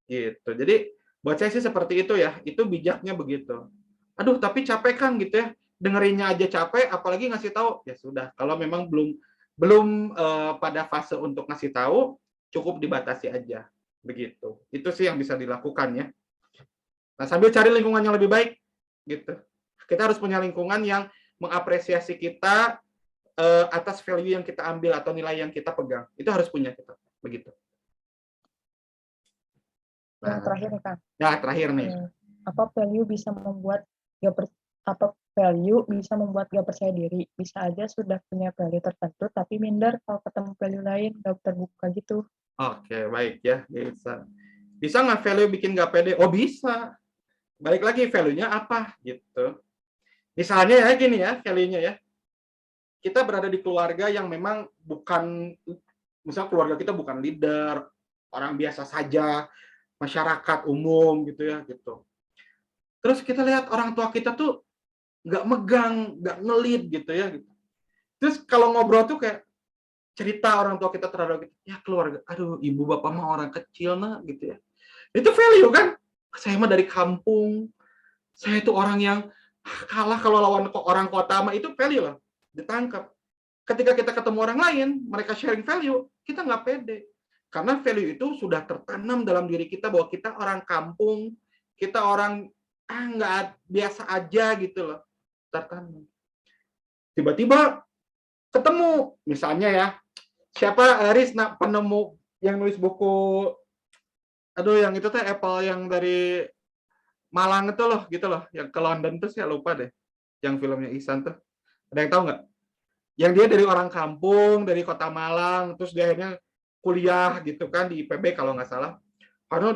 Gitu. Jadi buat saya sih seperti itu ya, itu bijaknya begitu. Aduh, tapi capek kan gitu ya, dengerinnya aja capek, apalagi ngasih tahu. Ya sudah, kalau memang belum pada fase untuk ngasih tahu, cukup dibatasi aja, begitu. Itu sih yang bisa dilakukan ya. Nah, sambil cari lingkungan yang lebih baik, gitu. Kita harus punya lingkungan yang mengapresiasi kita atas value yang kita ambil atau nilai yang kita pegang. Itu harus punya kita, begitu. Yang terakhir nih Kang. Ya, terakhir nih. Apa value bisa membuat gak percaya diri? Bisa aja sudah punya value tertentu, tapi minder kalau ketemu value lain, gak terbuka gitu. Oke, baik ya, bisa. Bisa nggak value bikin nggak pede? Oh, bisa. Balik lagi, value-nya apa, gitu. Misalnya ya, gini ya, value-nya ya. Kita berada di keluarga yang memang bukan, misalnya keluarga kita bukan leader, orang biasa saja, masyarakat umum gitu ya, gitu. Terus kita lihat orang tua kita tuh nggak megang, nggak ngelit gitu ya. Gitu. Terus kalau ngobrol tuh kayak cerita orang tua kita terhadap kita, ya keluarga, aduh ibu bapak mah orang kecil nah gitu ya. Itu value kan? Saya mah dari kampung, saya itu orang yang kalah kalau lawan orang kota mah, itu value lah, ditangkap. Ketika kita ketemu orang lain, mereka sharing value, kita nggak pede. Karena value itu sudah tertanam dalam diri kita bahwa kita orang kampung, kita orang nggak biasa aja gitu loh. Tertanam. Tiba-tiba ketemu, misalnya ya, siapa Rizna penemu yang nulis buku, aduh yang itu teh Apple yang dari Malang itu loh, gitu loh, yang ke London tuh saya lupa deh, yang filmnya Ihsan tuh, ada yang tahu nggak? Yang dia dari orang kampung, dari kota Malang, terus dia akhirnya kuliah gitu kan di IPB kalau nggak salah, karena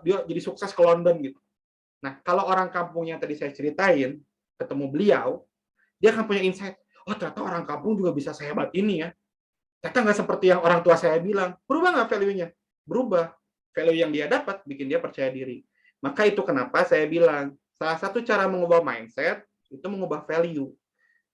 dia jadi sukses ke London gitu. Nah kalau orang kampungnya tadi saya ceritain, ketemu beliau, dia akan punya insight, oh ternyata orang kampung juga bisa sehebat ini ya. Ternyata nggak seperti yang orang tua saya bilang. Berubah nggak value-nya? Berubah. Value yang dia dapat bikin dia percaya diri. Maka itu kenapa saya bilang, salah satu cara mengubah mindset, itu mengubah value.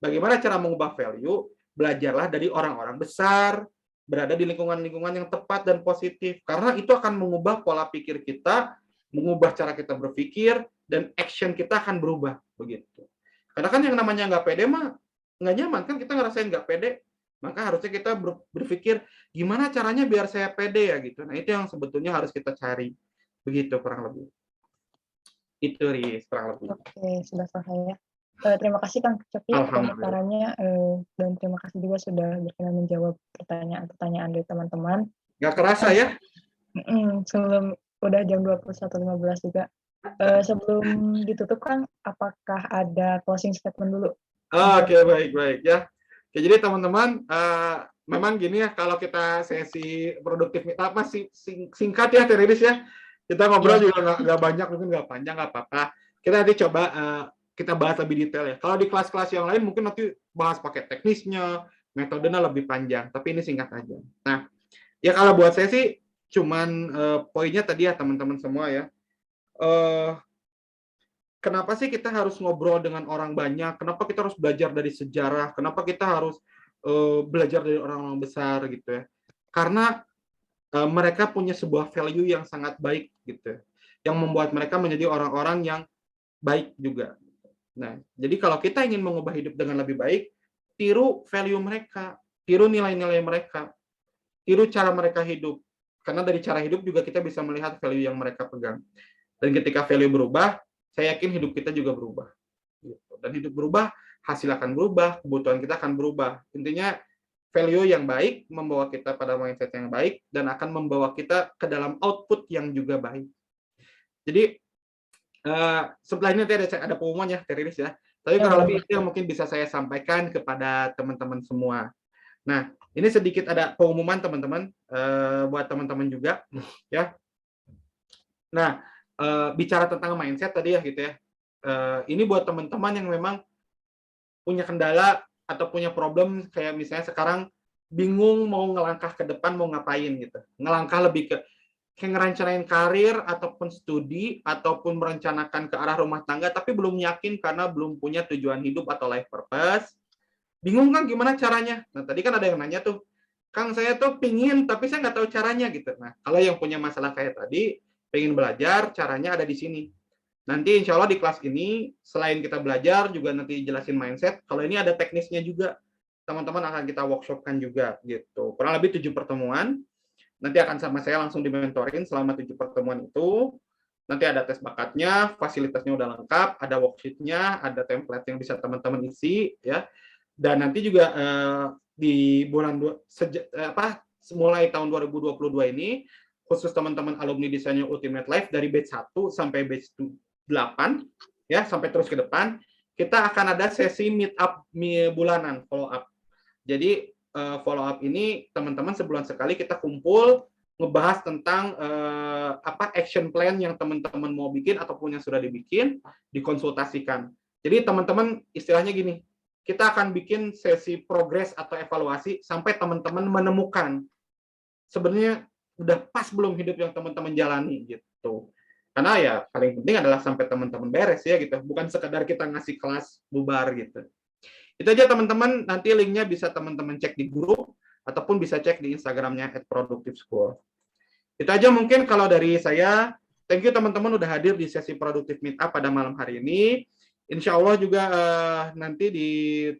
Bagaimana cara mengubah value? Belajarlah dari orang-orang besar, berada di lingkungan-lingkungan yang tepat dan positif. Karena itu akan mengubah pola pikir kita, mengubah cara kita berpikir, dan action kita akan berubah. Begitu. Karena kan yang namanya nggak pede mah, nggak nyaman kan, kita ngerasain nggak pede, maka harusnya kita berpikir gimana caranya biar saya pede ya gitu. Nah itu yang sebetulnya harus kita cari, begitu kurang lebih. Itu Riz, kurang lebih. Oke, sudah selesai ya. Terima kasih Kang Coki pembicaranya, dan terima kasih juga sudah berkenan menjawab pertanyaan-pertanyaan dari teman-teman. Nggak kerasa ya? Sebelum udah jam 21.15 juga. Sebelum ditutup Kang, apakah ada closing statement dulu? Oke, baik ya. Oke, jadi teman-teman, memang gini ya, kalau kita sesi produktivitas masih singkat ya, Teridis ya. Kita ngobrol juga nggak banyak, mungkin nggak panjang, nggak apa-apa. Kita nanti coba kita bahas lebih detail ya. Kalau di kelas-kelas yang lain mungkin nanti bahas pakai teknisnya, metodenya lebih panjang. Tapi ini singkat aja. Nah, ya kalau buat saya sih cuman poinnya tadi ya teman-teman semua ya. Kenapa sih kita harus ngobrol dengan orang banyak? Kenapa kita harus belajar dari sejarah? Kenapa kita harus belajar dari orang-orang besar gitu ya? Karena mereka punya sebuah value yang sangat baik gitu, yang membuat mereka menjadi orang-orang yang baik juga. Nah, jadi kalau kita ingin mengubah hidup dengan lebih baik, tiru value mereka, tiru nilai-nilai mereka, tiru cara mereka hidup. Karena dari cara hidup juga kita bisa melihat value yang mereka pegang. Dan ketika value berubah, saya yakin hidup kita juga berubah. Dan hidup berubah, hasil akan berubah, kebutuhan kita akan berubah. Intinya, value yang baik membawa kita pada mindset yang baik dan akan membawa kita ke dalam output yang juga baik. Jadi, setelah ini ada pengumuman ya, Teriris ya. Tapi kurang lebih itu yang mungkin bisa saya sampaikan kepada teman-teman semua. Nah, ini sedikit ada pengumuman teman-teman, buat teman-teman juga. Ya. Nah, bicara tentang mindset tadi ya gitu ya. Ini buat teman-teman yang memang punya kendala atau punya problem kayak misalnya sekarang bingung mau ngelangkah ke depan mau ngapain gitu. Ngelangkah lebih ke kayak ngerencanain karir ataupun studi ataupun merencanakan ke arah rumah tangga tapi belum yakin karena belum punya tujuan hidup atau life purpose. Bingung kan gimana caranya? Nah, tadi kan ada yang nanya tuh, Kang saya tuh pingin tapi saya nggak tahu caranya gitu. Nah, kalau yang punya masalah kayak tadi, pengen belajar, caranya ada di sini. Nanti insya Allah di kelas ini, selain kita belajar, juga nanti jelasin mindset, kalau ini ada teknisnya juga. Teman-teman akan kita workshopkan juga gitu. Kurang lebih 7 pertemuan, nanti akan sama saya langsung dimentorin selama 7 pertemuan itu. Nanti ada tes bakatnya, fasilitasnya udah lengkap, ada worksheet-nya, ada template yang bisa teman-teman isi, ya. Dan nanti juga di bulan mulai tahun 2022 ini, khusus teman-teman alumni Desainer Ultimate Life dari batch 1 sampai batch 8, ya, sampai terus ke depan, kita akan ada sesi meet up bulanan, follow up. Jadi follow up ini teman-teman sebulan sekali kita kumpul ngebahas tentang action plan yang teman-teman mau bikin ataupun yang sudah dibikin, dikonsultasikan. Jadi teman-teman istilahnya gini, kita akan bikin sesi progres atau evaluasi sampai teman-teman menemukan sebenarnya udah pas belum hidup yang teman-teman jalani gitu. Karena ya paling penting adalah sampai teman-teman beres ya gitu, bukan sekadar kita ngasih kelas bubar gitu. Itu aja teman-teman, nanti linknya bisa teman-teman cek di grup ataupun bisa cek di Instagramnya @productiveschool. Itu aja mungkin kalau dari saya. Thank you teman-teman udah hadir di sesi Productive Meetup pada malam hari ini. Insya Allah juga nanti di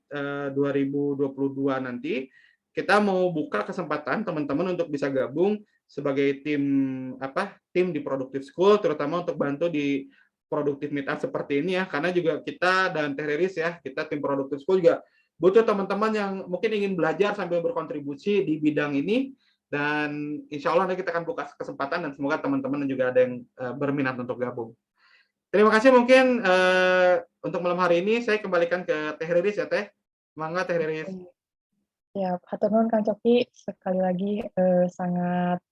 2022 nanti kita mau buka kesempatan teman-teman untuk bisa gabung sebagai tim di Productive School, terutama untuk bantu di Productive Meetup seperti ini ya, karena juga kita dan Teh Riris ya, kita tim Productive School juga butuh teman-teman yang mungkin ingin belajar sambil berkontribusi di bidang ini, dan insya Allah nanti kita akan buka kesempatan dan semoga teman-teman juga ada yang berminat untuk gabung. Terima kasih mungkin untuk malam hari ini saya kembalikan ke Teh Riris ya Teh. Semangat Teh Riris. Ya, hatur nuhun Kang Coki, sekali lagi sangat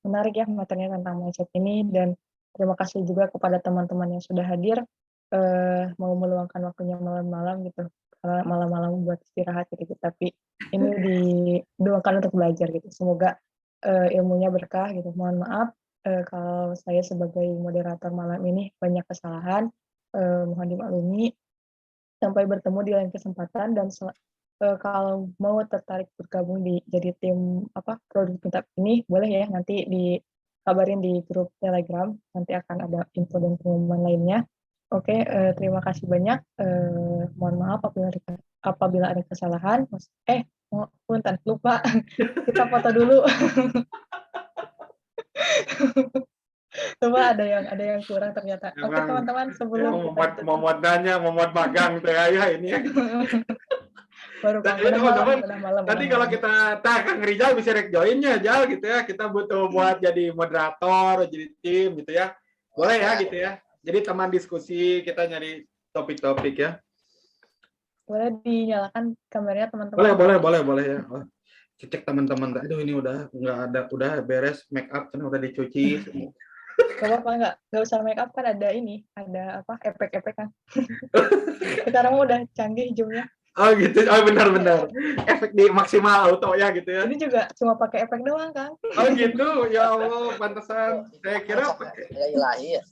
menarik ya materinya tentang mindset ini, dan terima kasih juga kepada teman-teman yang sudah hadir, mau meluangkan waktunya malam-malam gitu, karena malam-malam buat istirahat gitu, tapi ini diluangkan untuk belajar gitu. Semoga ilmunya berkah gitu. Mohon maaf kalau saya sebagai moderator malam ini banyak kesalahan, mohon dimaklumi. Sampai bertemu di lain kesempatan, dan kalau mau tertarik bergabung jadi tim produk meetup ini, boleh ya nanti dikabarin di grup Telegram, nanti akan ada info dan pengumuman lainnya. Oke, terima kasih banyak. Mohon maaf apabila ada kesalahan. Punten, lupa. Kita foto dulu. Coba ada yang kurang ternyata. Oke teman-teman, sebelum kita mau muat magang teh ya ini ya. baru udah malam. Nanti kalau kita Kang Rizal bisa joinnya Jal gitu ya. Kita butuh buat jadi moderator, jadi tim gitu ya. Boleh ya gitu ya. Jadi teman diskusi, kita nyari topik-topik ya. Boleh dinyalakan kameranya teman-teman. Boleh ya. Oh, cek teman-teman. Aduh ini udah udah beres make up kan udah dicuci. Gak apa-apa, nggak usah make up, kan ada efek-efek kan. Sekarang udah canggih zoom-nya. Oh gitu, oh benar. Efek di maksimal auto ya gitu ya. Ini juga cuma pakai efek doang Kang. Oh gitu, ya Allah, pantesan. Saya kira pakai ilahi ya.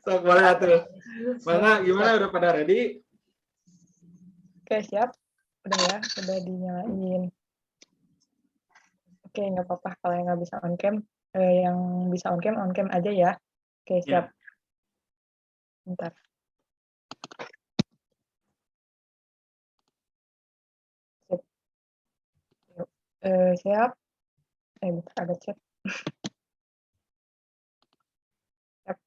Sok boleh tuh. Mana gimana udah pada ready? Oke, siap. Udah ya, udah dinyalain. Oke, nggak apa-apa kalau yang nggak bisa on cam. Yang bisa on cam aja ya. Oke, siap. Ya. Bentar. Siap. Bentar, ada chat. Siap.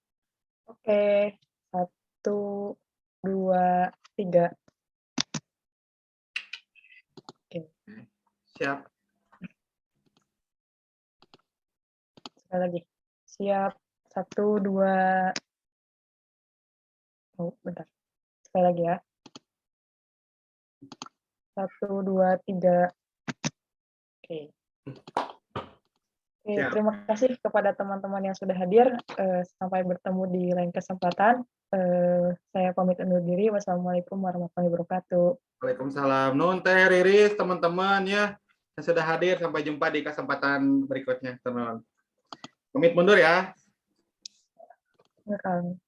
Oke, 1, 2, 3. Oke. Siap. Sekali lagi. Siap. 1, 2. Oh, bentar. Sekali lagi ya. 1, 2, 3. Oke. Oke, Siap. terima kasih kepada teman-teman yang sudah hadir. Sampai bertemu di lain kesempatan. Saya pamit undur diri. Wassalamualaikum warahmatullahi wabarakatuh. Waalaikumsalam. Nun Teh Riris, teman-teman ya yang sudah hadir. Sampai jumpa di kesempatan berikutnya, teman. Pamit mundur ya. Ya, Kang.